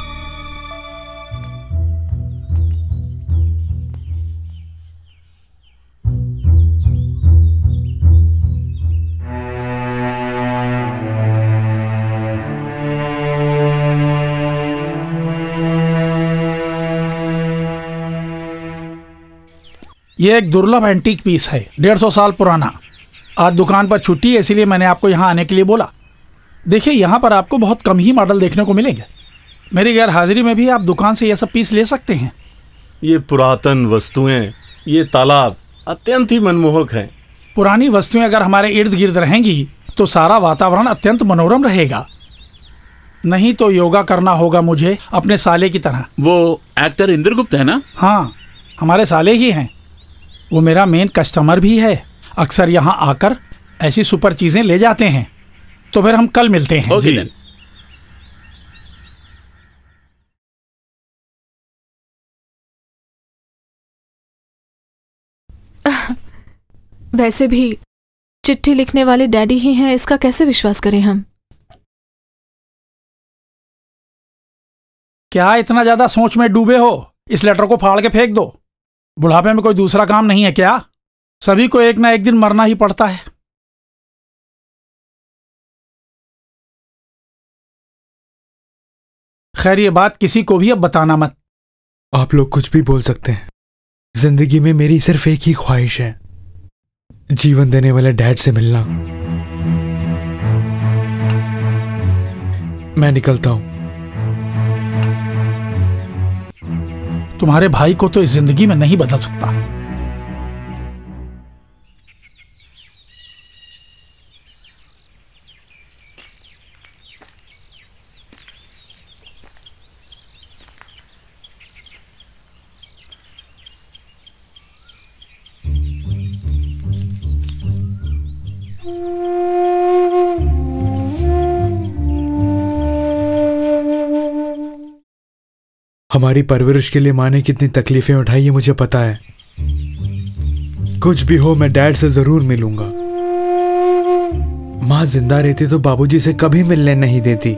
ये एक दुर्लभ एंटीक पीस है, 150 साल पुराना। आज दुकान पर छुट्टी है, इसीलिए मैंने आपको यहाँ आने के लिए बोला। देखिए, यहाँ पर आपको बहुत कम ही मॉडल देखने को मिलेंगे। मेरी गैर हाजिरी में भी आप दुकान से ये सब पीस ले सकते हैं। ये पुरातन वस्तुएं, ये तालाब अत्यंत ही मनमोहक हैं। पुरानी वस्तुएं अगर हमारे इर्द गिर्द रहेंगी तो सारा वातावरण अत्यंत मनोरम रहेगा। नहीं तो योगा करना होगा मुझे अपने साले की तरह। वो एक्टर इंद्रगुप्त है ना? हाँ, हमारे साले ही हैं। वो मेरा मेन कस्टमर भी है, अक्सर यहाँ आकर ऐसी सुपर चीजें ले जाते हैं। तो फिर हम कल मिलते हैं। Okay then. वैसे भी चिट्ठी लिखने वाले डैडी ही हैं, इसका कैसे विश्वास करें हम? क्या इतना ज्यादा सोच में डूबे हो? इस लेटर को फाड़ के फेंक दो। बुढ़ापे में कोई दूसरा काम नहीं है क्या? सभी को एक ना एक दिन मरना ही पड़ता है। खैर, ये बात किसी को भी अब बताना मत। आप लोग कुछ भी बोल सकते हैं, जिंदगी में मेरी सिर्फ एक ही ख्वाहिश है, जीवन देने वाले डैड से मिलना। मैं निकलता हूं। तुम्हारे भाई को तो इस जिंदगी में नहीं बदल सकता। हमारी परवरिश के लिए माँ ने कितनी तकलीफें उठाई है मुझे पता है। कुछ भी हो, मैं डैड से जरूर मिलूंगा। माँ जिंदा रहती तो बाबूजी से कभी मिलने नहीं देती।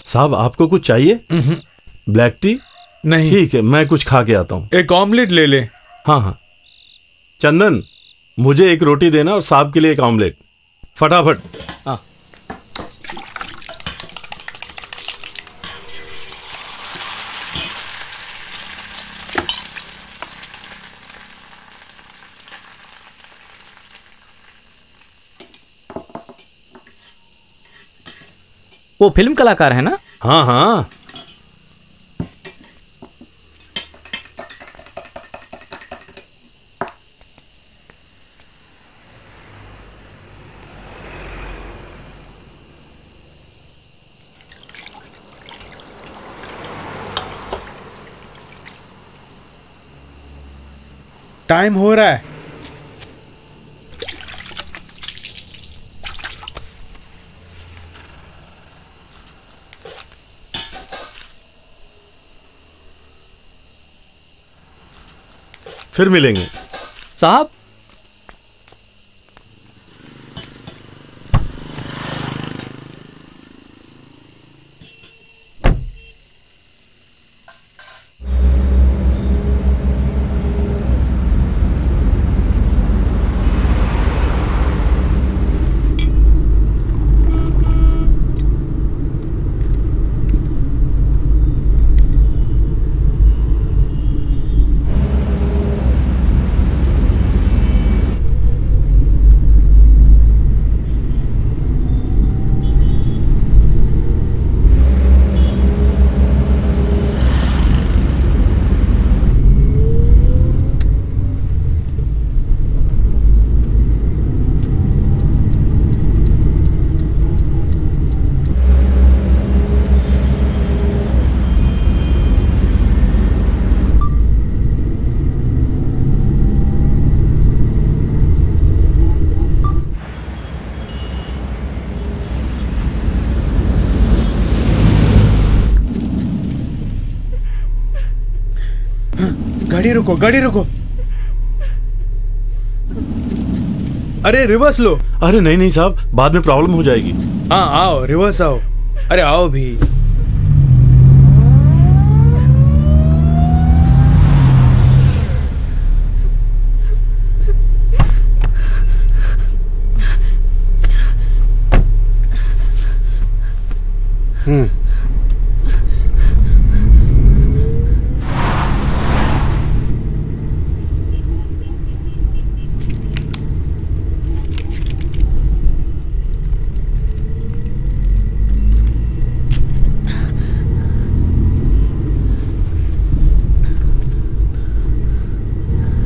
साहब, आपको कुछ चाहिए? Black T? नहीं। ठीक है, मैं कुछ खा के आता हूँ। एक ऑमलेट ले ले। हाँ हाँ। चंदन, मुझे एक रोटी देना और साहब के लिए एक ऑमलेट, फटाफट। हाँ। वो फिल्म कलाकार है ना? हाँ हाँ। टाइम हो रहा है। फिर मिलेंगे साहब। गाड़ी रुको। अरे रिवर्स लो। अरे नहीं साहब, बाद में प्रॉब्लम हो जाएगी। हाँ आओ, रिवर्स आओ। अरे आओ भी।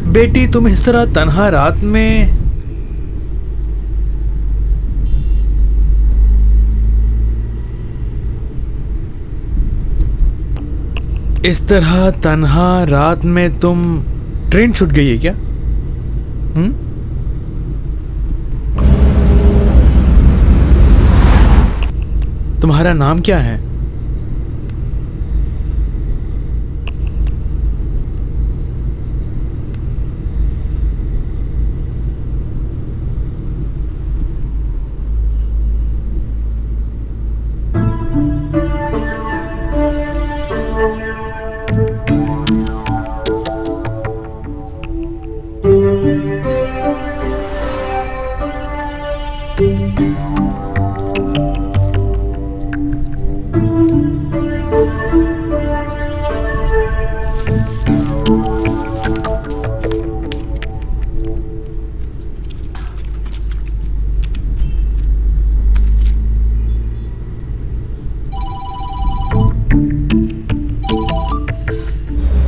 बेटी तुम इस तरह तन्हा रात में तुम ट्रेन छूट गई है क्या? तुम्हारा नाम क्या है?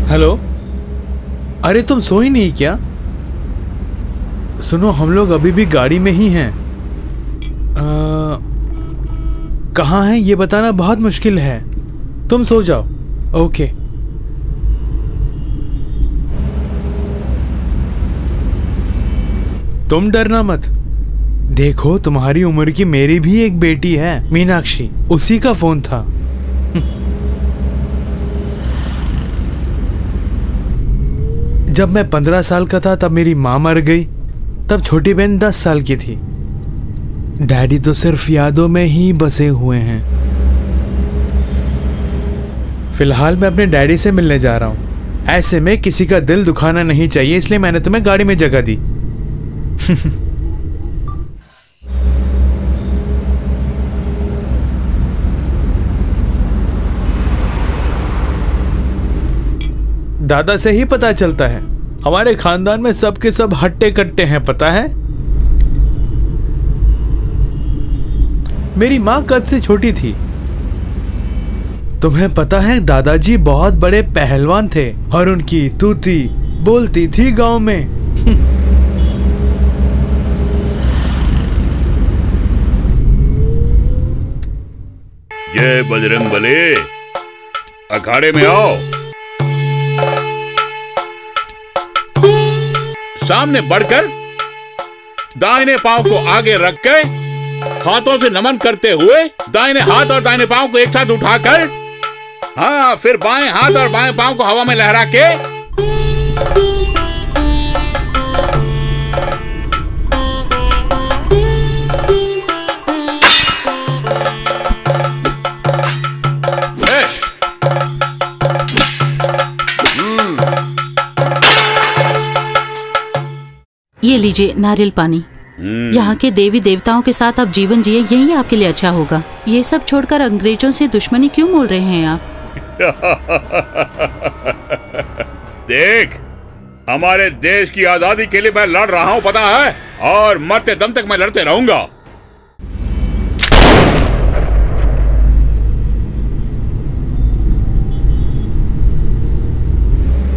हेलो, अरे तुम सोई नहीं क्या? सुनो, हम लोग अभी भी गाड़ी में ही हैं। कहाँ हैं ये बताना बहुत मुश्किल है। तुम सो जाओ। ओके। तुम डरना मत। देखो, तुम्हारी उम्र की मेरी भी एक बेटी है, मीनाक्षी। उसी का फोन था। जब मैं 15 साल का था तब मेरी माँ मर गई। तब छोटी बहन 10 साल की थी। डैडी तो सिर्फ यादों में ही बसे हुए हैं। फिलहाल मैं अपने डैडी से मिलने जा रहा हूँ। ऐसे में किसी का दिल दुखाना नहीं चाहिए, इसलिए मैंने तुम्हें गाड़ी में जगह दी। दादा से ही पता चलता है। हमारे खानदान में सबके सब हट्टे कट्टे हैं, पता है। मेरी माँ कद से छोटी थी। तुम्हें पता है, दादाजी बहुत बड़े पहलवान थे और उनकी तूती बोलती थी गांव में। जय बजरंगबली, अखाड़े में आओ। सामने बढ़कर दाहिने पांव को आगे रख के हाथों से नमन करते हुए दाहिने हाथ और दाहिने पांव को एक साथ उठाकर, हाँ, फिर बाएं हाथ और बाएं पांव को हवा में लहरा के लीजिए नारियल पानी। यहाँ के देवी देवताओं के साथ आप जीवन जिए, यही आपके लिए अच्छा होगा। ये सब छोड़कर अंग्रेजों से दुश्मनी क्यों मोल रहे हैं आप? देख, हमारे देश की आजादी के लिए मैं लड़ रहा हूँ, पता है, और मरते दम तक मैं लड़ते रहूंगा।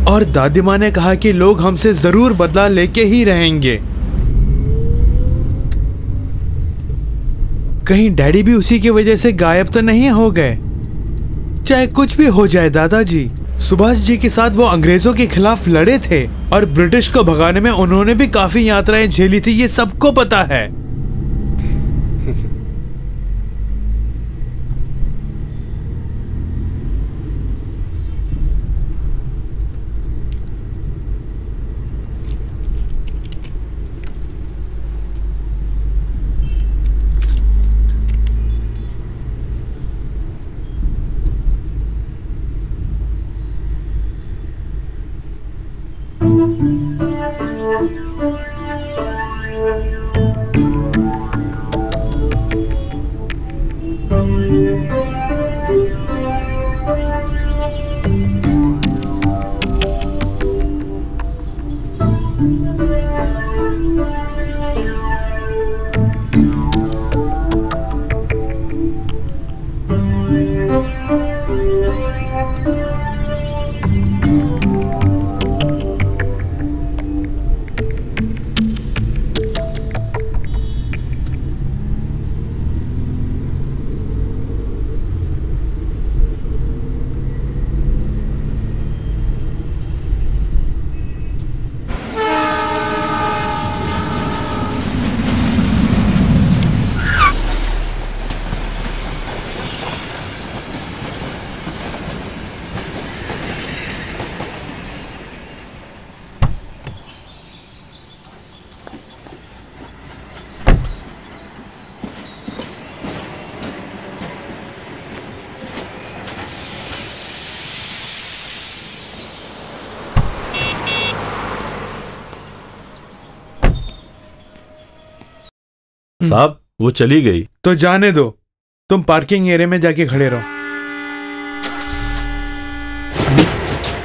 और दादी माँ ने कहा कि लोग हमसे जरूर बदला लेके ही रहेंगे। कहीं डैडी भी उसी की वजह से गायब तो नहीं हो गए? चाहे कुछ भी हो जाए दादाजी, सुभाष जी के साथ वो अंग्रेजों के खिलाफ लड़े थे और ब्रिटिश को भगाने में उन्होंने भी काफी यात्राएं झेली थी, ये सबको पता है। साहब, वो चली गई। तो जाने दो, तुम पार्किंग एरिया में जाके खड़े रहो।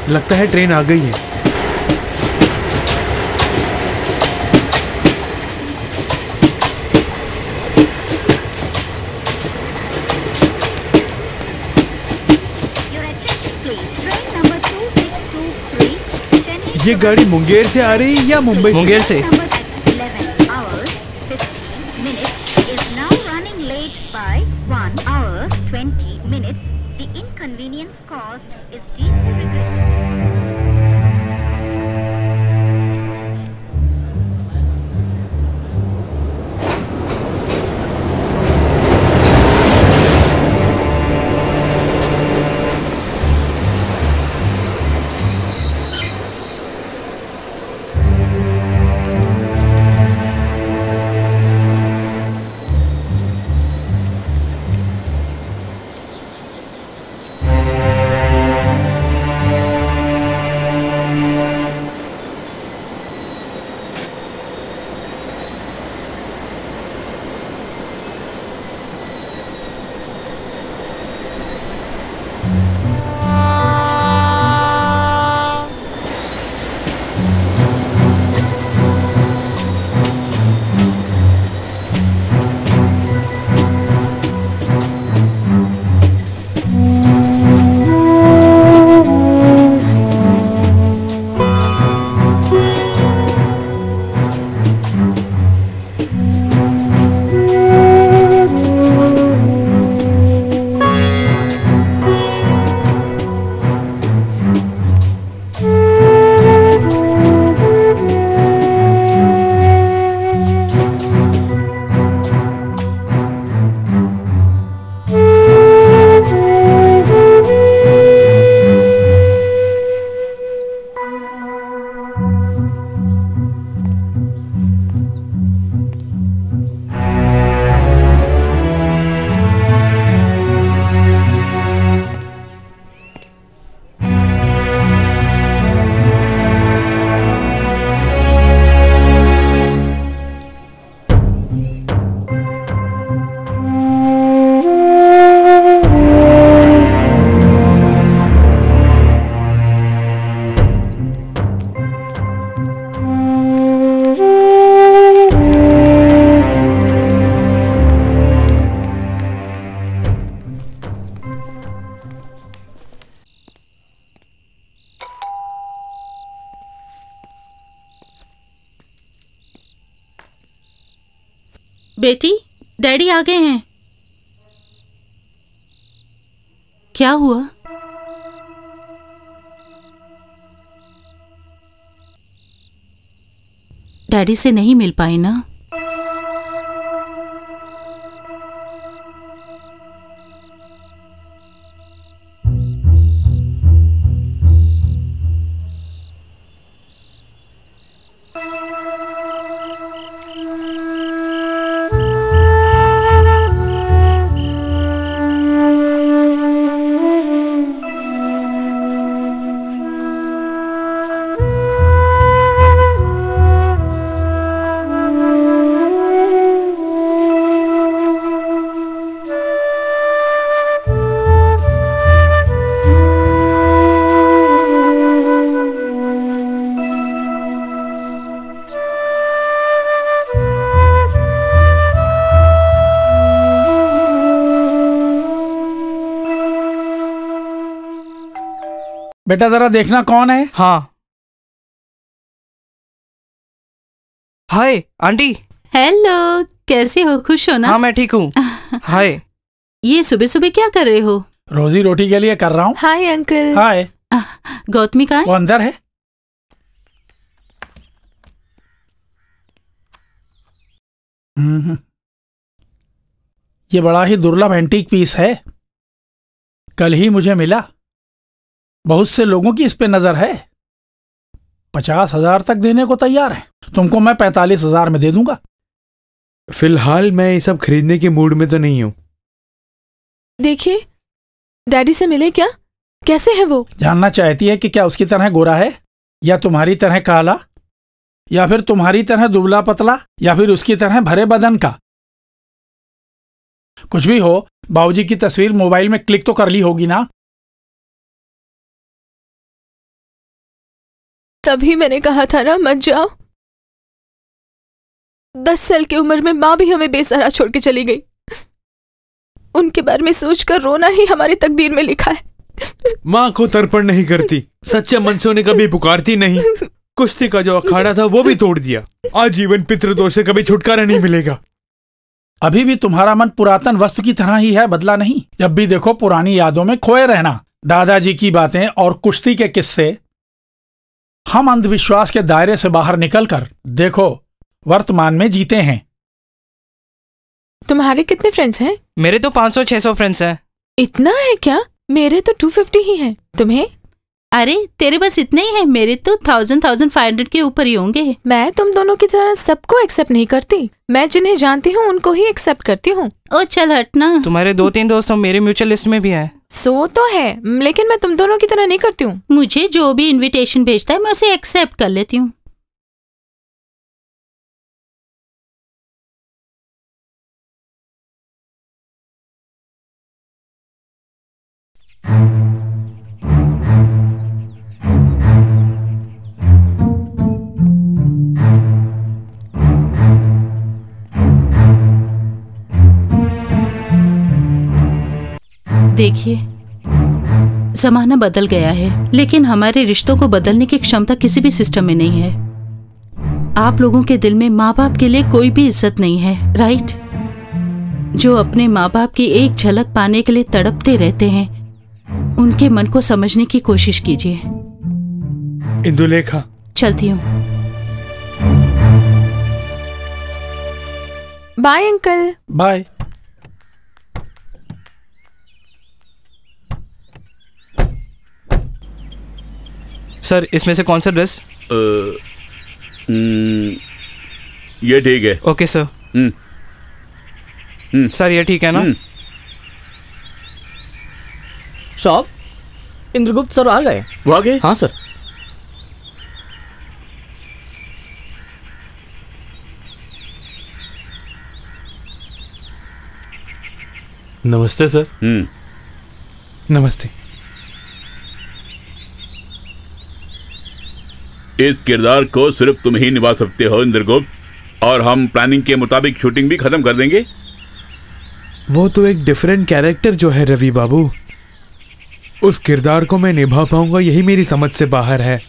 लगता है ट्रेन आ गई है। ये गाड़ी मुंगेर से आ रही है या मुंबई से? मुंगेर से। बेटी, डैडी आ गए हैं। क्या हुआ? डैडी से नहीं मिल पाई ना? बेटा जरा देखना कौन है। हाँ। Hi aunty. हेलो, कैसे हो? खुश हो ना? हाँ मैं ठीक हूँ। हाय। ये सुबह सुबह क्या कर रहे हो? रोजी रोटी के लिए कर रहा हूँ। Hi uncle. हाय। गौतमी कहाँ है? वो अंदर है। ये बड़ा ही दुर्लभ एंटीक पीस है, कल ही मुझे मिला। बहुत से लोगों की इस पे नजर है। 50,000 तक देने को तैयार है। तुमको मैं 45,000 में दे दूंगा। फिलहाल मैं ये सब खरीदने के मूड में तो नहीं हूं। देखिए, डैडी से मिले क्या? कैसे है वो? जानना चाहती है कि क्या उसकी तरह गोरा है, या तुम्हारी तरह काला, या फिर तुम्हारी तरह दुबला पतला, या फिर उसकी तरह भरे बदन का। कुछ भी हो, बाबूजी की तस्वीर मोबाइल में क्लिक तो कर ली होगी ना? तभी मैंने कहा था ना मत जाओ। 10 साल की उम्र में माँ भी हमें बेसहारा छोड़ के चली गई। उनके बारे में सोचकर रोना ही हमारी तकदीर में लिखा है। माँ को तर्पण नहीं करती, सच्चे मन से उन्हें कभी पुकारती नहीं। कुश्ती का जो अखाड़ा था वो भी तोड़ दिया। आजीवन पितृदोष से कभी छुटकारा नहीं मिलेगा। अभी भी तुम्हारा मन पुरातन वस्तु की तरह ही है, बदला नहीं। जब भी देखो पुरानी यादों में खोए रहना। दादाजी की बातें और कुश्ती के किस्से। हम अंधविश्वास के दायरे से बाहर निकलकर देखो वर्तमान में जीते हैं। तुम्हारे कितने फ्रेंड्स हैं? मेरे तो 500-600 फ्रेंड्स हैं। इतना है क्या? मेरे तो 250 ही हैं। तुम्हें? अरे तेरे बस इतने ही हैं, मेरे तो 1000-1500 के ऊपर ही होंगे। मैं तुम दोनों की तरह सबको एक्सेप्ट नहीं करती। मैं जिन्हें जानती हूँ उनको ही एक्सेप्ट करती हूँ। ओ चल हटना। तुम्हारे 2-3 दोस्त मेरे म्यूचुअल लिस्ट में भी हैं। सो तो है, लेकिन मैं तुम दोनों की तरह नहीं करती हूँ। मुझे जो भी इनविटेशन भेजता है मैं उसे एक्सेप्ट कर लेती हूँ। देखिए, जमाना बदल गया है, लेकिन हमारे रिश्तों को बदलने की क्षमता किसी भी सिस्टम में नहीं है। आप लोगों के दिल में माँ बाप के लिए कोई भी इज्जत नहीं है, राइट? जो अपने माँ बाप की एक झलक पाने के लिए तड़पते रहते हैं, उनके मन को समझने की कोशिश कीजिए। इंदुलेखा, चलती हूँ। Bye uncle. बाय। सर इसमें से कौन सा ड्रेस? ये ठीक है। Okay sir. सर ये ठीक है ना? साहब, इंद्रगुप्त सर आ गए। वो आ गए? हाँ सर। नमस्ते सर। नमस्ते। इस किरदार को सिर्फ तुम ही निभा सकते हो इंद्रगुप्त, और हम प्लानिंग के मुताबिक शूटिंग भी खत्म कर देंगे। वो तो एक डिफरेंट कैरेक्टर जो है रवि बाबू, उस किरदार को मैं निभा पाऊंगा यही मेरी समझ से बाहर है,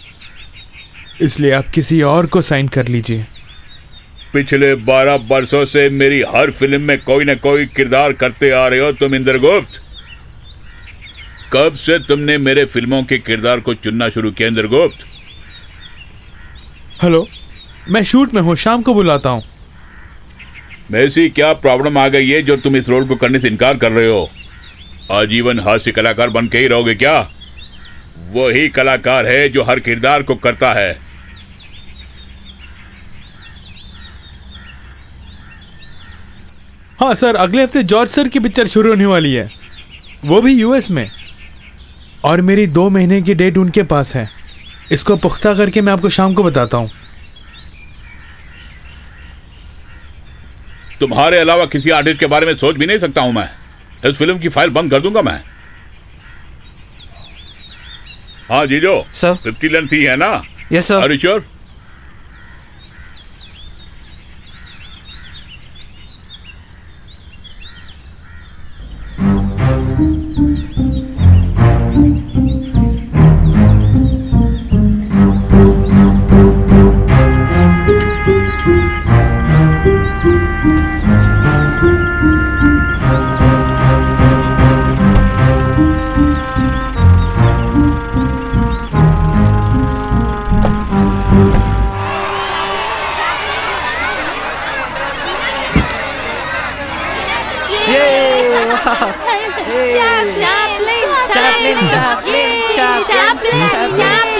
इसलिए आप किसी और को साइन कर लीजिए। पिछले 12 वर्षों से मेरी हर फिल्म में कोई न कोई किरदार करते आ रहे हो तुम इंद्रगुप्त। कब से तुमने मेरे फिल्मों के किरदार को चुनना शुरू किया इंद्रगुप्त? हेलो, मैं शूट में हूँ, शाम को बुलाता हूँ। ऐसी क्या प्रॉब्लम आ गई है जो तुम इस रोल को करने से इनकार कर रहे हो? आजीवन हास्य कलाकार बन के ही रहोगे क्या? वही कलाकार है जो हर किरदार को करता है। हाँ सर, अगले हफ्ते जॉर्ज सर की पिक्चर शुरू होने वाली है, वो भी यूएस में, और मेरी 2 महीने की डेट उनके पास है। इसको पुख्ता करके मैं आपको शाम को बताता हूँ। तुम्हारे अलावा किसी आर्टिस्ट के बारे में सोच भी नहीं सकता हूं मैं। इस फिल्म की फाइल बंद कर दूंगा मैं। हाँ जीजो सर, 50 लेंस ही है ना? Yes sir. Are you sure?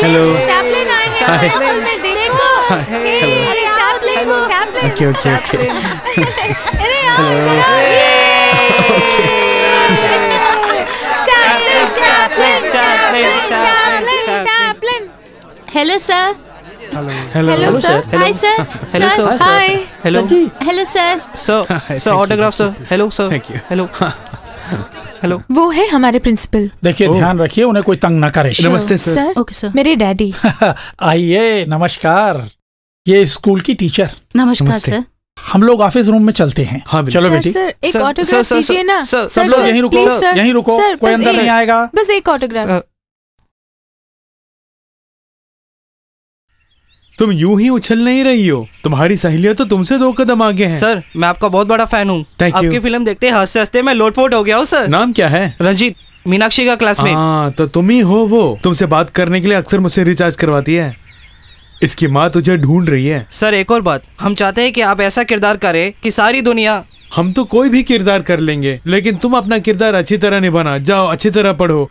Hello, hi. Okay okay okay. Hello sir. Hello sir. Hi sir. Hello sir. Hi. Hello hello sir. Sir autograph sir. Hello sir. Thank you. Hello hello. वो है हमारे principal. देखिए, ध्यान रखिए, उन्हें कोई तंग ना करे। नमस्ते सर। Okay sir. मेरे डैडी। आइए, नमस्कार। ये स्कूल की टीचर। नमस्कार सर। हम लोग ऑफिस रूम में चलते हैं। हाँ, चलो बेटी। सर, एक ऑटोग्राफ दीजिए ना। सब लोग यहीं रुको, यहीं रुको, कोई अंदर नहीं आएगा। बस एक ऑटोग्राफ। तुम यूं ही उछल नहीं रही हो, तुम्हारी सहेलियां तो तुमसे 2 कदम आगे हैं। सर, मैं आपका बहुत बड़ा फैन हूँ। Thank you। आपकी फिल्म देखते हंसते हंसते मैं लोटपोट हो गया हूँ सर। नाम क्या है? रंजीत, मीनाक्षी का क्लासमेट। हाँ, तो तुम ही हो वो। तुमसे बात करने के लिए अक्सर मुझसे रिचार्ज करवाती है। इसकी माँ तुझे ढूंढ रही है। सर, एक और बात, हम चाहते हैं कि आप ऐसा किरदार करें कि सारी दुनिया। हम तो कोई भी किरदार कर लेंगे, लेकिन तुम अपना किरदार अच्छी तरह निभाना। जाओ, अच्छी तरह पढ़ो।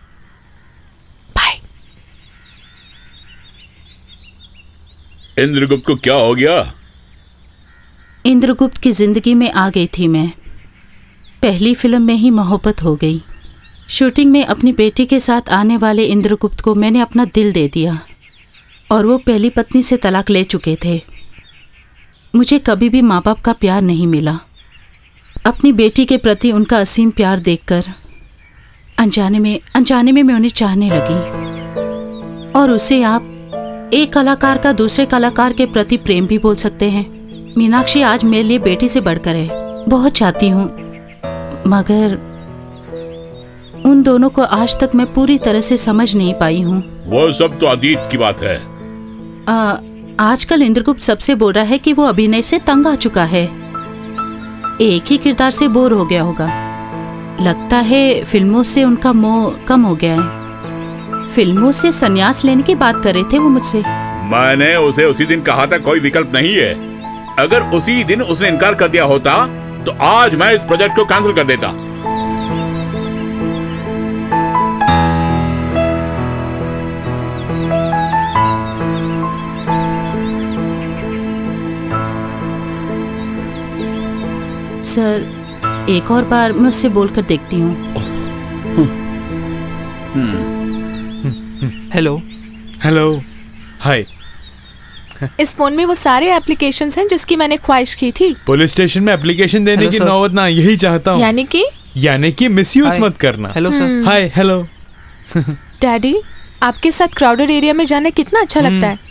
इंद्रगुप्त को क्या हो गया? इंद्रगुप्त की जिंदगी में आ गई थी मैं। पहली फिल्म में ही मोहब्बत हो गई। शूटिंग में अपनी बेटी के साथ आने वाले इंद्रगुप्त को मैंने अपना दिल दे दिया, और वो पहली पत्नी से तलाक ले चुके थे। मुझे कभी भी माँ बाप का प्यार नहीं मिला। अपनी बेटी के प्रति उनका असीम प्यार देखकर अनजाने में मैं उन्हें चाहने लगी। और उसे आप एक कलाकार का दूसरे कलाकार के प्रति प्रेम भी बोल सकते हैं। मीनाक्षी आज मेरे लिए बेटी से बढ़कर है। बहुत चाहती हूँ, मगर उन दोनों को आज तक मैं पूरी तरह से समझ नहीं पाई हूँ। वो सब तो अतीत की बात है। आजकल इंद्रगुप्त सबसे बोल रहा है कि वो अभिनय से तंग आ चुका है। एक ही किरदार से बोर हो गया होगा। लगता है फिल्मों से उनका मोह कम हो गया है। फिल्मों से संन्यास लेने की बात कर रहे थे वो मुझसे। मैंने उसे उसी दिन कहा था कोई विकल्प नहीं है। अगर उसी दिन उसने इनकार कर दिया होता तो आज मैं इस प्रोजेक्ट को कैंसिल कर देता। सर, एक और बार मैं उससे बोलकर देखती हूँ। हेलो। हेलो। हाय। इस फोन में वो सारे एप्लीकेशंस हैं जिसकी मैंने ख्वाहिश की थी। पुलिस स्टेशन में एप्लीकेशन देने की नौबत ना, यही चाहता हूँ। यानी कि मिसयूज मत करना। Hello sir. Hi. Hello. Daddy, आपके साथ क्राउडेड एरिया में जाना कितना अच्छा लगता है।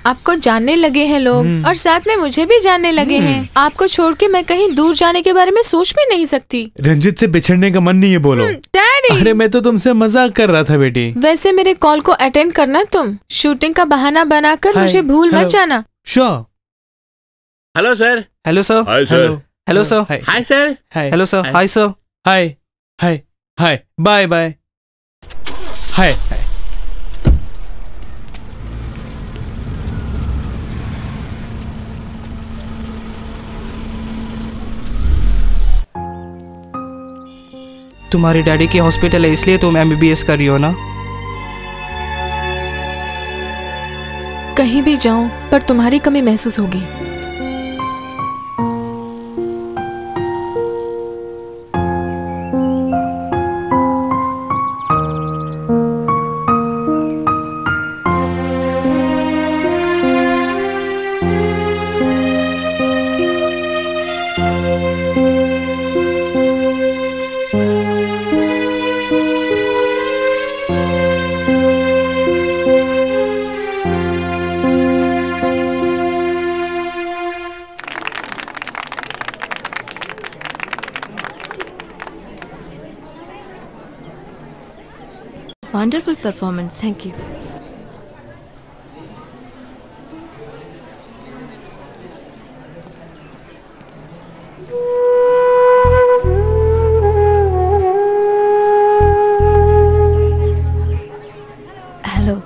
आपको जानने लगे हैं लोग, और साथ में मुझे भी जानने लगे हैं। आपको छोड़ के मैं कहीं दूर जाने के बारे में सोच भी नहीं सकती। रंजित से बिछड़ने का मन नहीं है, बोलो। डैडी, अरे मैं तो तुमसे मजाक कर रहा था बेटी। वैसे मेरे कॉल को अटेंड करना तुम। शूटिंग का बहाना बनाकर मुझे भूल मत जाना। Sure. Hello sir. Hello sir. Hi sir. Hello sir. Hi sir. Hello sir. Hi sir. Hi hi hi bye bye hi. तुम्हारी डैडी की हॉस्पिटल है इसलिए तुम MBBS कर रही हो ना? कहीं भी जाऊं पर तुम्हारी कमी महसूस होगी। Wonderful performance, thank you. Hello.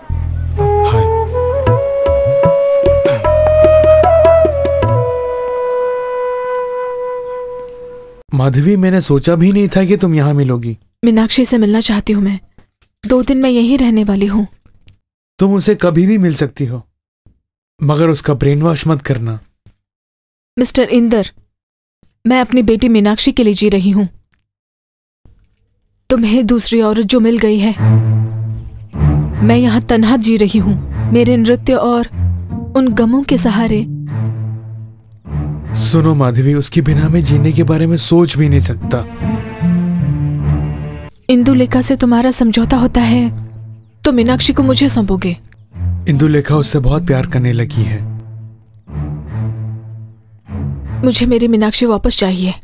Madhavi, मैंने सोचा भी नहीं था कि तुम यहाँ मिलोगी। मीनाक्षी से मिलना चाहती हूँ मैं। 2 दिन मैं यहीं रहने वाली हूँ। तुम उसे कभी भी मिल सकती हो, मगर उसका ब्रेन वॉश मत करना। मिस्टर इंदर, मैं अपनी बेटी मीनाक्षी के लिए जी रही हूँ। तुम्हें दूसरी औरत जो मिल गई है, मैं यहाँ तन्हा जी रही हूँ, मेरे नृत्य और उन गमों के सहारे। सुनो माधवी, उसके बिना मैं जीने के बारे में सोच भी नहीं सकता। इंदुलेखा से तुम्हारा समझौता होता है तो मीनाक्षी को मुझे सौंपोगे। इंदुलेखा उससे बहुत प्यार करने लगी है। मुझे मेरी मीनाक्षी वापस चाहिए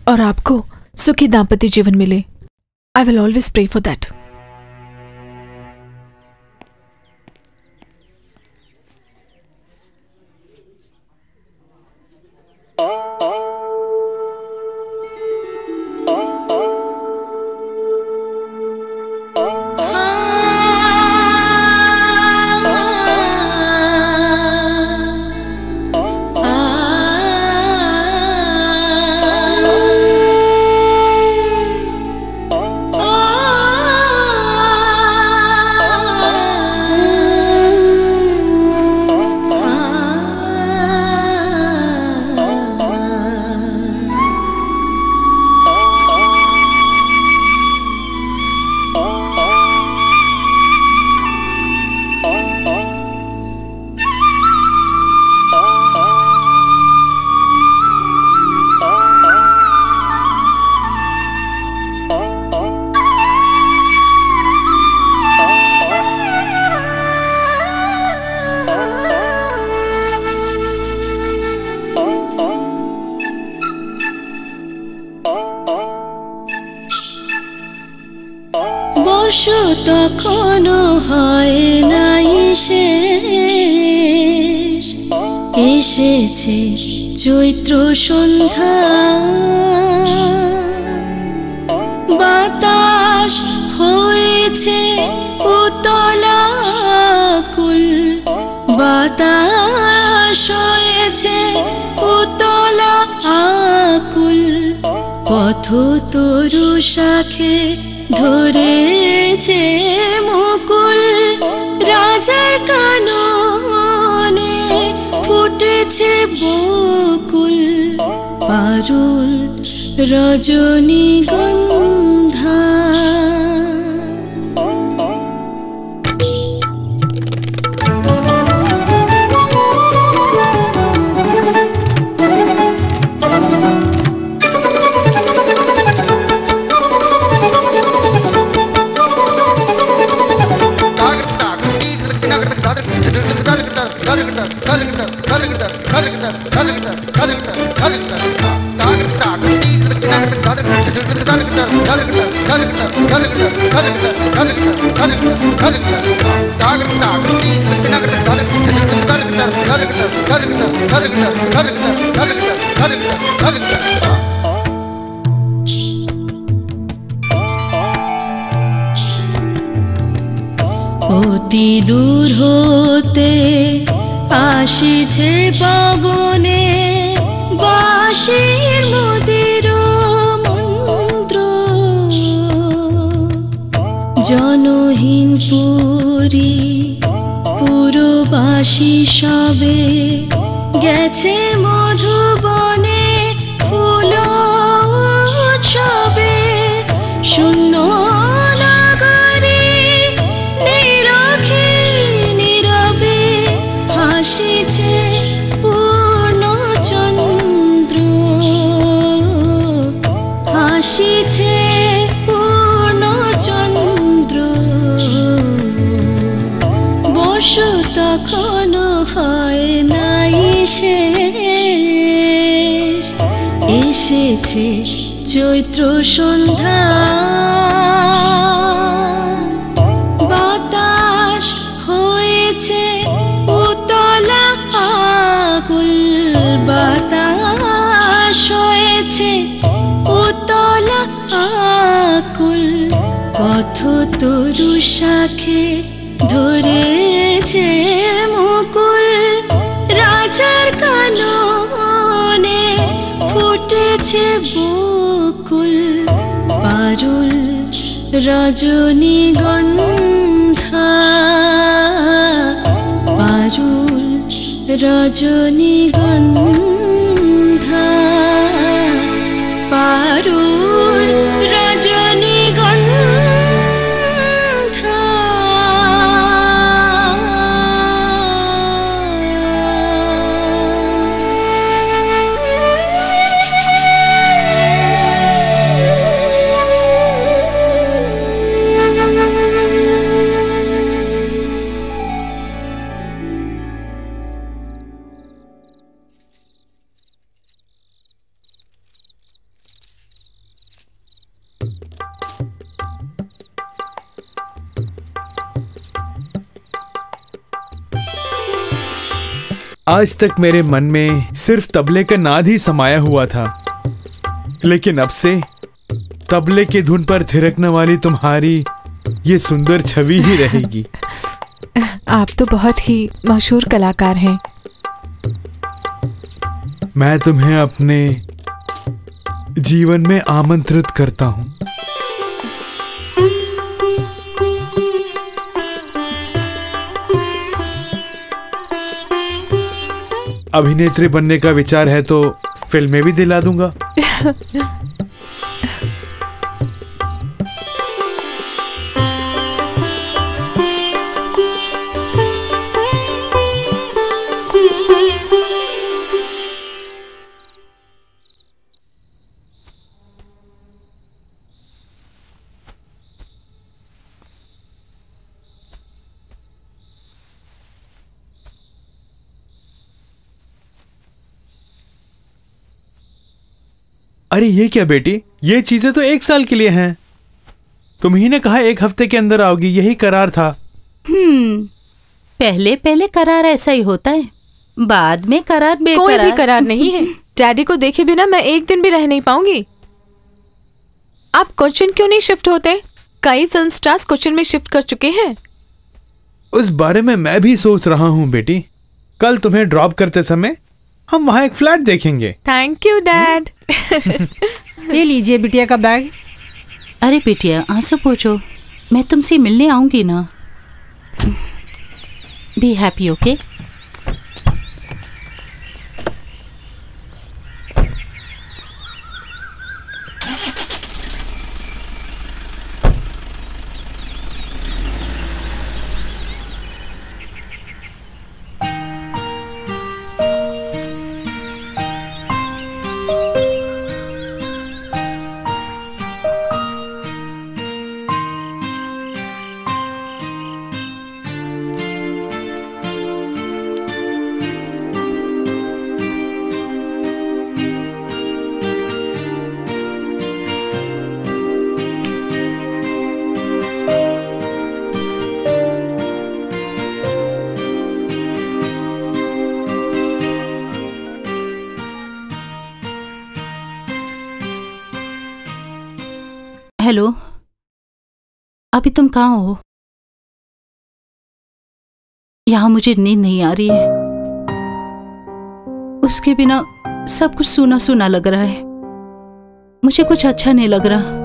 और आपको सुखी दाम्पत्य जीवन मिले। I will always pray for that. তখনো হয় নাই শেষ, এসেছে চৈত্র সন্ধ্যা, বাতাস হয়েছে উতলা কুল, বাতাস হয়েছে উতলা আকুল, পথ তরু শাখে ধরেছে মুকুল, রাজার কাননে ফুটেছে বকুল, পারুল রজনীগন্ধা। Calcutta, অতি দূর হতে আসিছে পবনে বাঁশির মধুর মন্ত্র, জনহীন পুরী পুরবাসী সবে গেছে মধুবনে ফুল উৎসবে। শূন্য নগরে নিরখে নীরবে হাসিছে পূর্ণচন্দ্র, হাসিছে পূর্ণচন্দ্র। বর্ষ তখনো হয় নাই শেষ, এসেছে চৈত্র সন্ধ্যা। বাতাস হয়েছে উতলা আকুল, বাতাস হয়েছে উতলা আকুল। পথ তরু শাখে ধরেছে মুকুল, রাজার কাননে ফুটেছে বকুল। পারুল রজনীগন্ধা, পারুল রজনীগন্ধা, পারুল রজনীগন্ধা। आज तक मेरे मन में सिर्फ तबले का नाद ही समाया हुआ था, लेकिन अब से तबले की धुन पर थिरकने वाली तुम्हारी ये सुंदर छवि ही रहेगी। आप तो बहुत ही मशहूर कलाकार हैं। मैं तुम्हें अपने जीवन में आमंत्रित करता हूँ। अभिनेत्री बनने का विचार है तो फिल्में भी दिला दूंगा। अरे ये क्या बेटी, ये चीजें तो 1 साल के लिए हैं। तुम ही ने कहा 1 हफ्ते के अंदर आओगी, यही करार था। पहले पहले करार ऐसा ही होता है, बाद में करार बेकरार। कोई भी करार नहीं है। डैडी को देखे बिना मैं 1 दिन भी रह नहीं पाऊंगी। आप कोचिन क्यों नहीं शिफ्ट होते? कई फिल्म स्टार्स कोचिन में शिफ्ट कर चुके हैं। उस बारे में मैं भी सोच रहा हूँ बेटी। कल तुम्हें ड्रॉप करते समय हम वहाँ एक फ्लैट देखेंगे। Thank you dad. ये लीजिए बिटिया का बैग। अरे बिटिया आंसू पोंछो, मैं तुमसे मिलने आऊंगी ना। Be happy, okay? हेलो, अभी तुम कहाँ हो? यहाँ मुझे नींद नहीं आ रही है। उसके बिना सब कुछ सूना सूना लग रहा है। मुझे कुछ अच्छा नहीं लग रहा।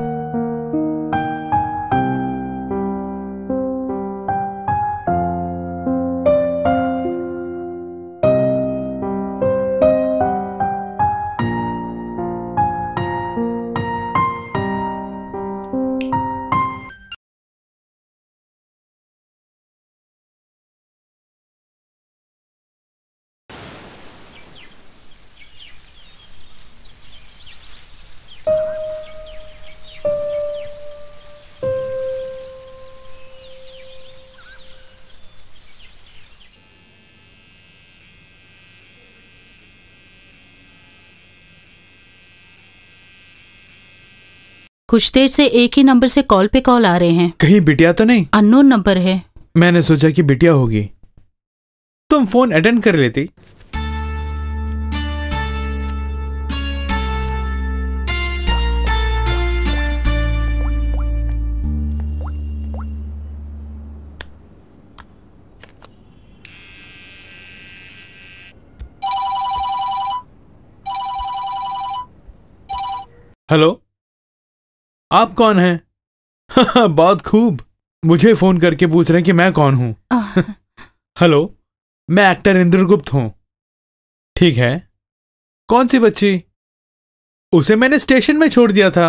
कुछ देर से एक ही नंबर से कॉल पे कॉल आ रहे हैं। कहीं बिटिया तो नहीं? अननोन नंबर है। मैंने सोचा कि बिटिया होगी। तुम फोन अटेंड कर लेती। हेलो, आप कौन हैं? बहुत खूब। मुझे फोन करके पूछ रहे हैं कि मैं कौन हूं। हेलो, मैं एक्टर इंद्रगुप्त हूं। ठीक है। कौन सी बच्ची? उसे मैंने स्टेशन में छोड़ दिया था।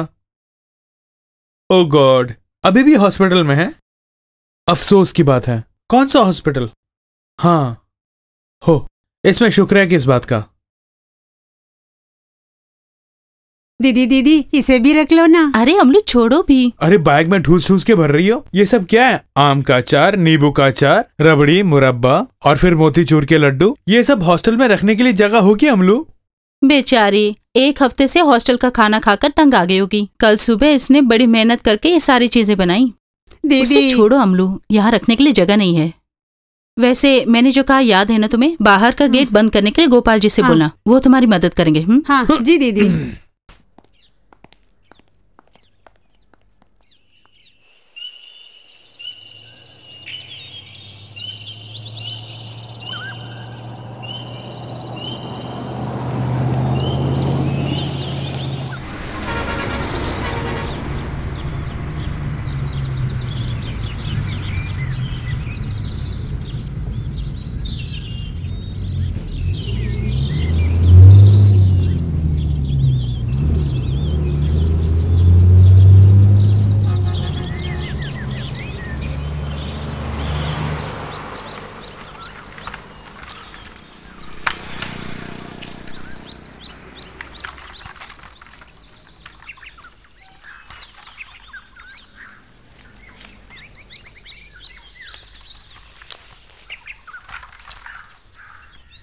ओह गॉड, अभी भी हॉस्पिटल में है? अफसोस की बात है। कौन सा हॉस्पिटल? हाँ हो, इसमें शुक्र है कि इस बात का। दीदी दीदी, इसे भी रख लो ना। अरे अमलू छोड़ो भी। अरे बैग में ठूस ठूस के भर रही हो। ये सब क्या है? आम का अचार, नींबू का अचार, रबड़ी, मुरब्बा और फिर मोतीचूर के लड्डू। ये सब हॉस्टल में रखने के लिए जगह होगी अमलू? बेचारी एक हफ्ते से हॉस्टल का खाना खाकर तंग आ गई होगी। कल सुबह इसने बड़ी मेहनत करके ये सारी चीजें बनाई। दीदी उसे छोड़ो अमलू, यहाँ रखने के लिए जगह नहीं है। वैसे मैंने जो कहा याद है ना तुम्हें? बाहर का गेट बंद करने के लिए गोपाल जी से बोलना, वो तुम्हारी मदद करेंगे। हाँ जी दीदी।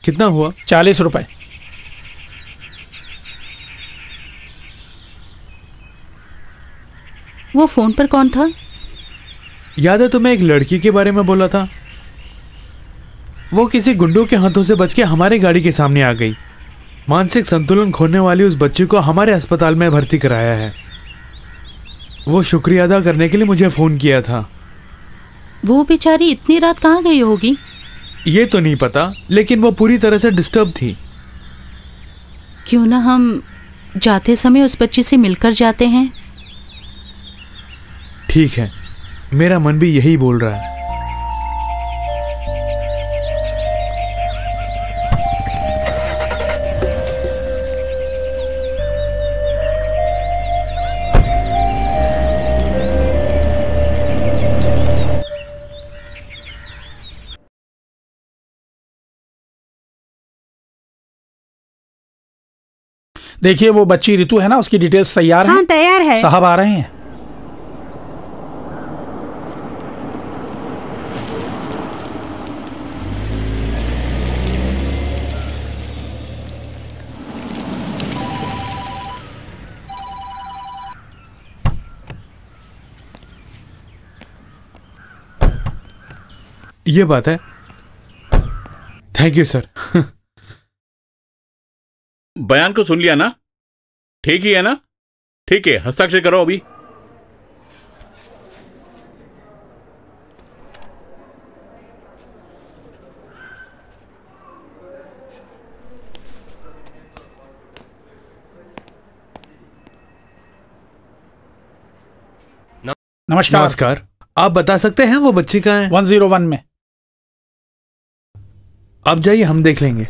कितना हुआ? 40 रुपए। वो फोन पर कौन था? याद है तुम्हें एक लड़की के बारे में बोला था? वो किसी गुंडों के हाथों से बच के हमारी गाड़ी के सामने आ गई। मानसिक संतुलन खोने वाली उस बच्ची को हमारे अस्पताल में भर्ती कराया है। वो शुक्रिया अदा करने के लिए मुझे फोन किया था। वो बेचारी इतनी रात कहाँ गई होगी? ये तो नहीं पता, लेकिन वो पूरी तरह से डिस्टर्ब थी। क्यों ना हम जाते समय उस बच्ची से मिलकर जाते हैं? ठीक है, मेरा मन भी यही बोल रहा है। देखिए वो बच्ची रितु है ना, उसकी डिटेल्स तैयार हैं? हाँ तैयार है। साहब आ रहे हैं। ये बात है। Thank you sir. बयान को सुन लिया ना? ठीक ही है ना? ठीक है, हस्ताक्षर करो अभी। नमस्कार। नमस्कार। आप बता सकते हैं वो बच्ची कहाँ है? 101 में। आप जाइए, हम देख लेंगे।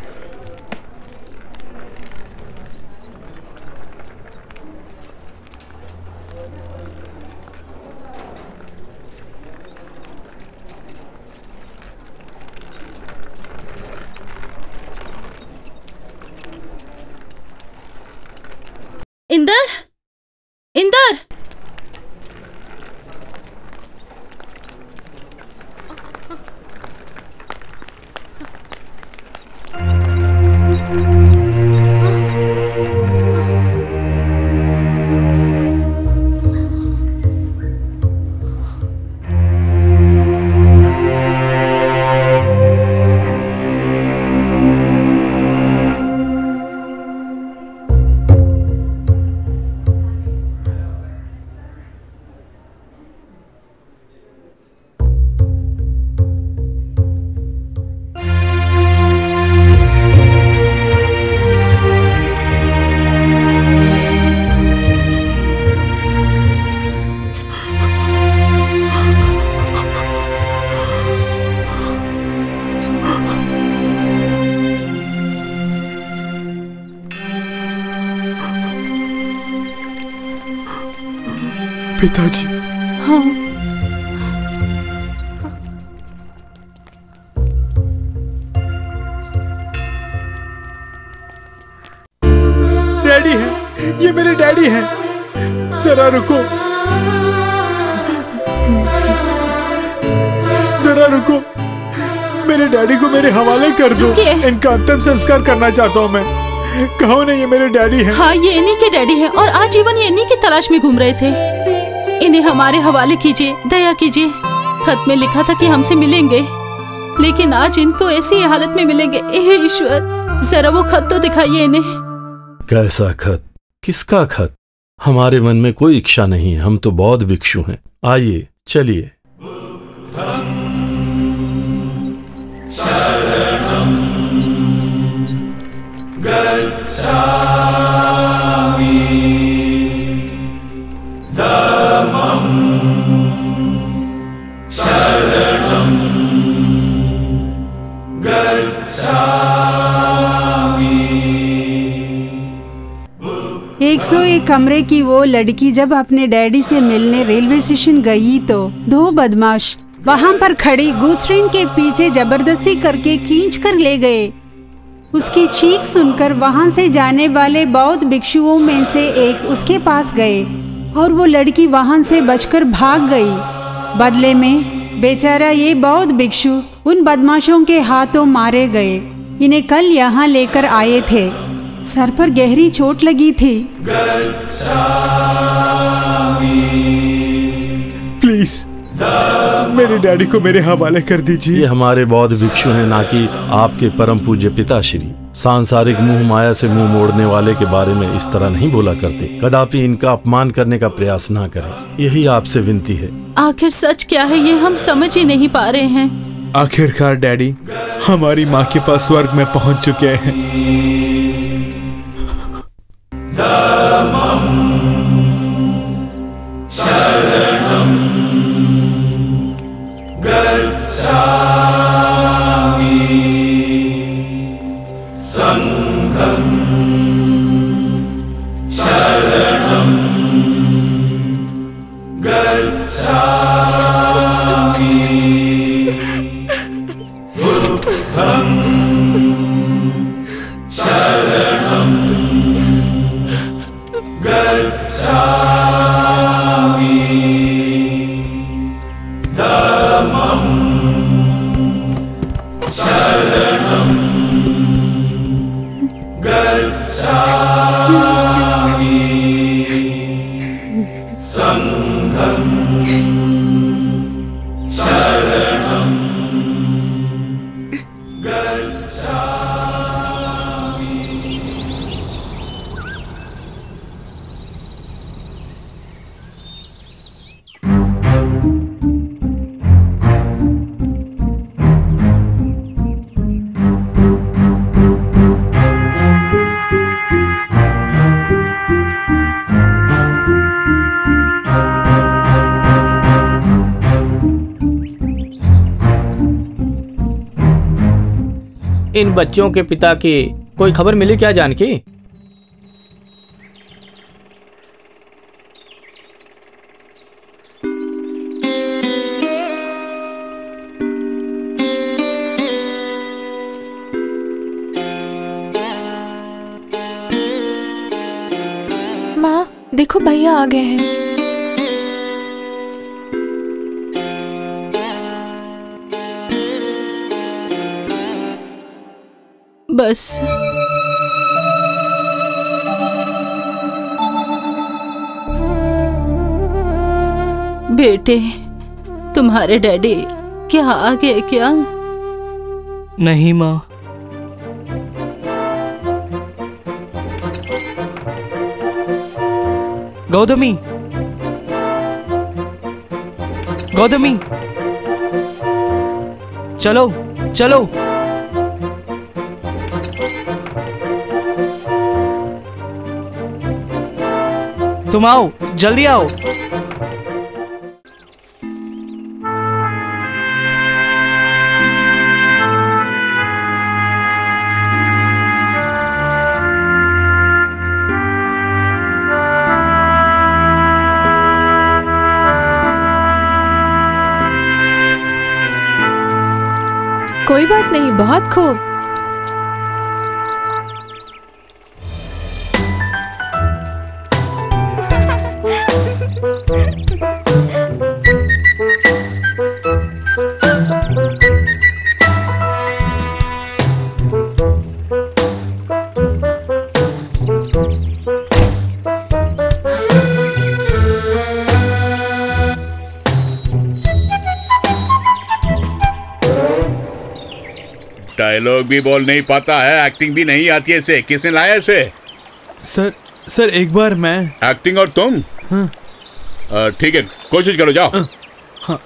इंदर, इंदर, पिताजी। हाँ। डैडी है, ये मेरे डैडी हैं। जरा रुको, जरा रुको। मेरे डैडी को मेरे हवाले कर दो। इनका अंतिम संस्कार करना चाहता हूँ मैं। कहो ना, ये मेरे डैडी हैं। हाँ, ये इन्हीं के डैडी हैं और आजीवन ये इन्हीं की तलाश में घूम रहे थे। इन्हें हमारे हवाले कीजिए, दया कीजिए। खत में लिखा था कि हमसे मिलेंगे, लेकिन आज इनको ऐसी हालत में मिलेंगे। हे ईश्वर, जरा वो खत तो दिखाइए इन्हें। कैसा खत? किसका खत? हमारे मन में कोई इच्छा नहीं है, हम तो बौद्ध भिक्षु हैं। आइए, चलिए। एक 101 कमरे की वो लड़की जब अपने डैडी से मिलने रेलवे स्टेशन गई तो 2 बदमाश वहां पर खड़ी गुड्स ट्रेन के पीछे जबरदस्ती करके खींच कर ले गए। उसकी चीख सुनकर वहां से जाने वाले बौद्ध भिक्षुओं में से एक उसके पास गए और वो लड़की वहां से बचकर भाग गई। बदले में बेचारा ये बौद्ध भिक्षु उन बदमाशों के हाथों मारे गए। इन्हें कल यहाँ लेकर आए थे। सर पर गहरी चोट लगी थी। प्लीज मेरे डैडी को मेरे हवाले कर दीजिए। ये हमारे बौद्ध भिक्षु हैं, ना कि आपके परम पूज्य पिताश्री। सांसारिक मुंह माया से मुंह मोड़ने वाले के बारे में इस तरह नहीं बोला करते। कदापि इनका अपमान करने का प्रयास ना करें, यही आपसे विनती है। आखिर सच क्या है ये हम समझ ही नहीं पा रहे हैं। आखिरकार डैडी हमारी माँ के पास स्वर्ग में पहुंच चुके हैं। इन बच्चों के पिता की कोई खबर मिली क्या जानकी? माँ देखो भैया आ गए हैं। बस बेटे, तुम्हारे डैडी क्या आ गए क्या? नहीं माँ। गौतमी, गौतमी, चलो चलो। तुम आओ, जल्दी आओ। कोई बात नहीं, बहुत खूब। डायलॉग भी बोल नहीं पाता है, एक्टिंग भी नहीं आती है इसे। किसने लाया इसे? सर एक बार मैं। एक्टिंग और तुम? हाँ। ठीक है, कोशिश करो, जाओ। हाँ।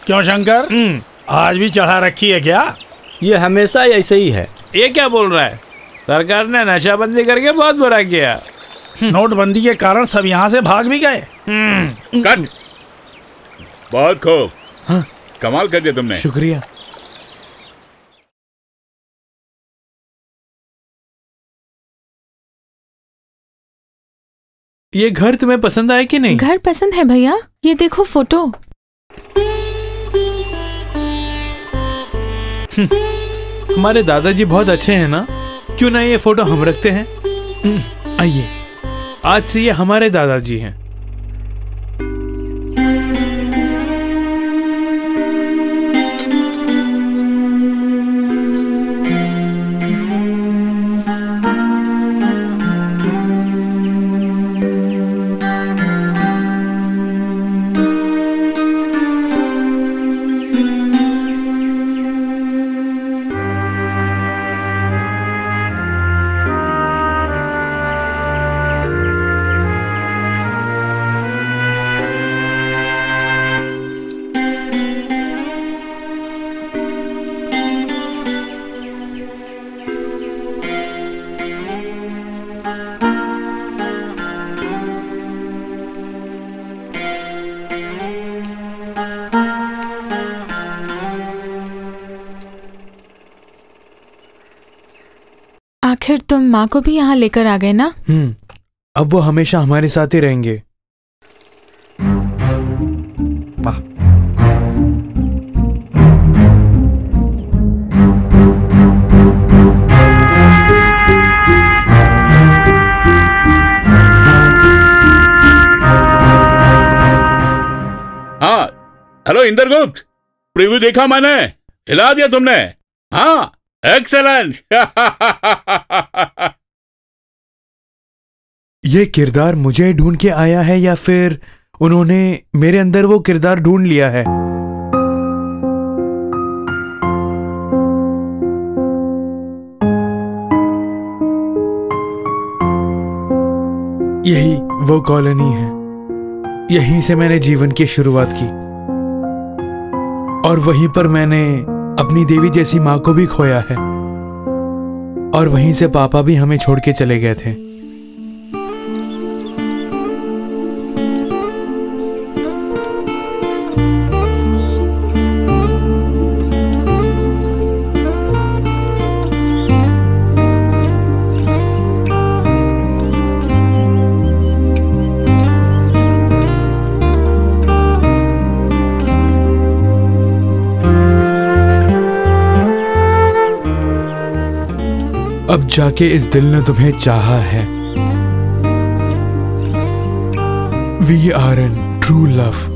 क्यों शंकर, आज भी चढ़ा रखी है क्या? ये हमेशा ऐसे ही है। ये क्या बोल रहा है? सरकार ने नशाबंदी करके बहुत बुरा किया। नोटबंदी के कारण सब यहाँ से भाग भी गए। कट। बहुत खूब। हाँ। कमाल कर दिया तुमने। शुक्रिया। ये घर तुम्हें पसंद आया कि नहीं? घर पसंद है भैया, ये देखो फोटो। हमारे दादाजी बहुत अच्छे हैं ना, क्यों ना ये फोटो हम रखते हैं। आइए, आज से ये हमारे दादाजी हैं। आखिर तुम माँ को भी यहाँ लेकर आ गए ना? अब वो हमेशा हमारे साथ ही रहेंगे। हाँ, हेलो इंद्रगुप्त, प्रीव्यू देखा मैंने, हिला दिया तुमने। हाँ, एक्सेलेंट। ये किरदार मुझे ढूंढ के आया है या फिर उन्होंने मेरे अंदर वो किरदार ढूंढ लिया है? यही वो कॉलोनी है, यहीं से मैंने जीवन की शुरुआत की और वहीं पर मैंने अपनी देवी जैसी माँ को भी खोया है। और वहीं से पापा भी हमें छोड़ के चले गए थे। अब जाके इस दिल ने तुम्हें चाहा है। We are in true love.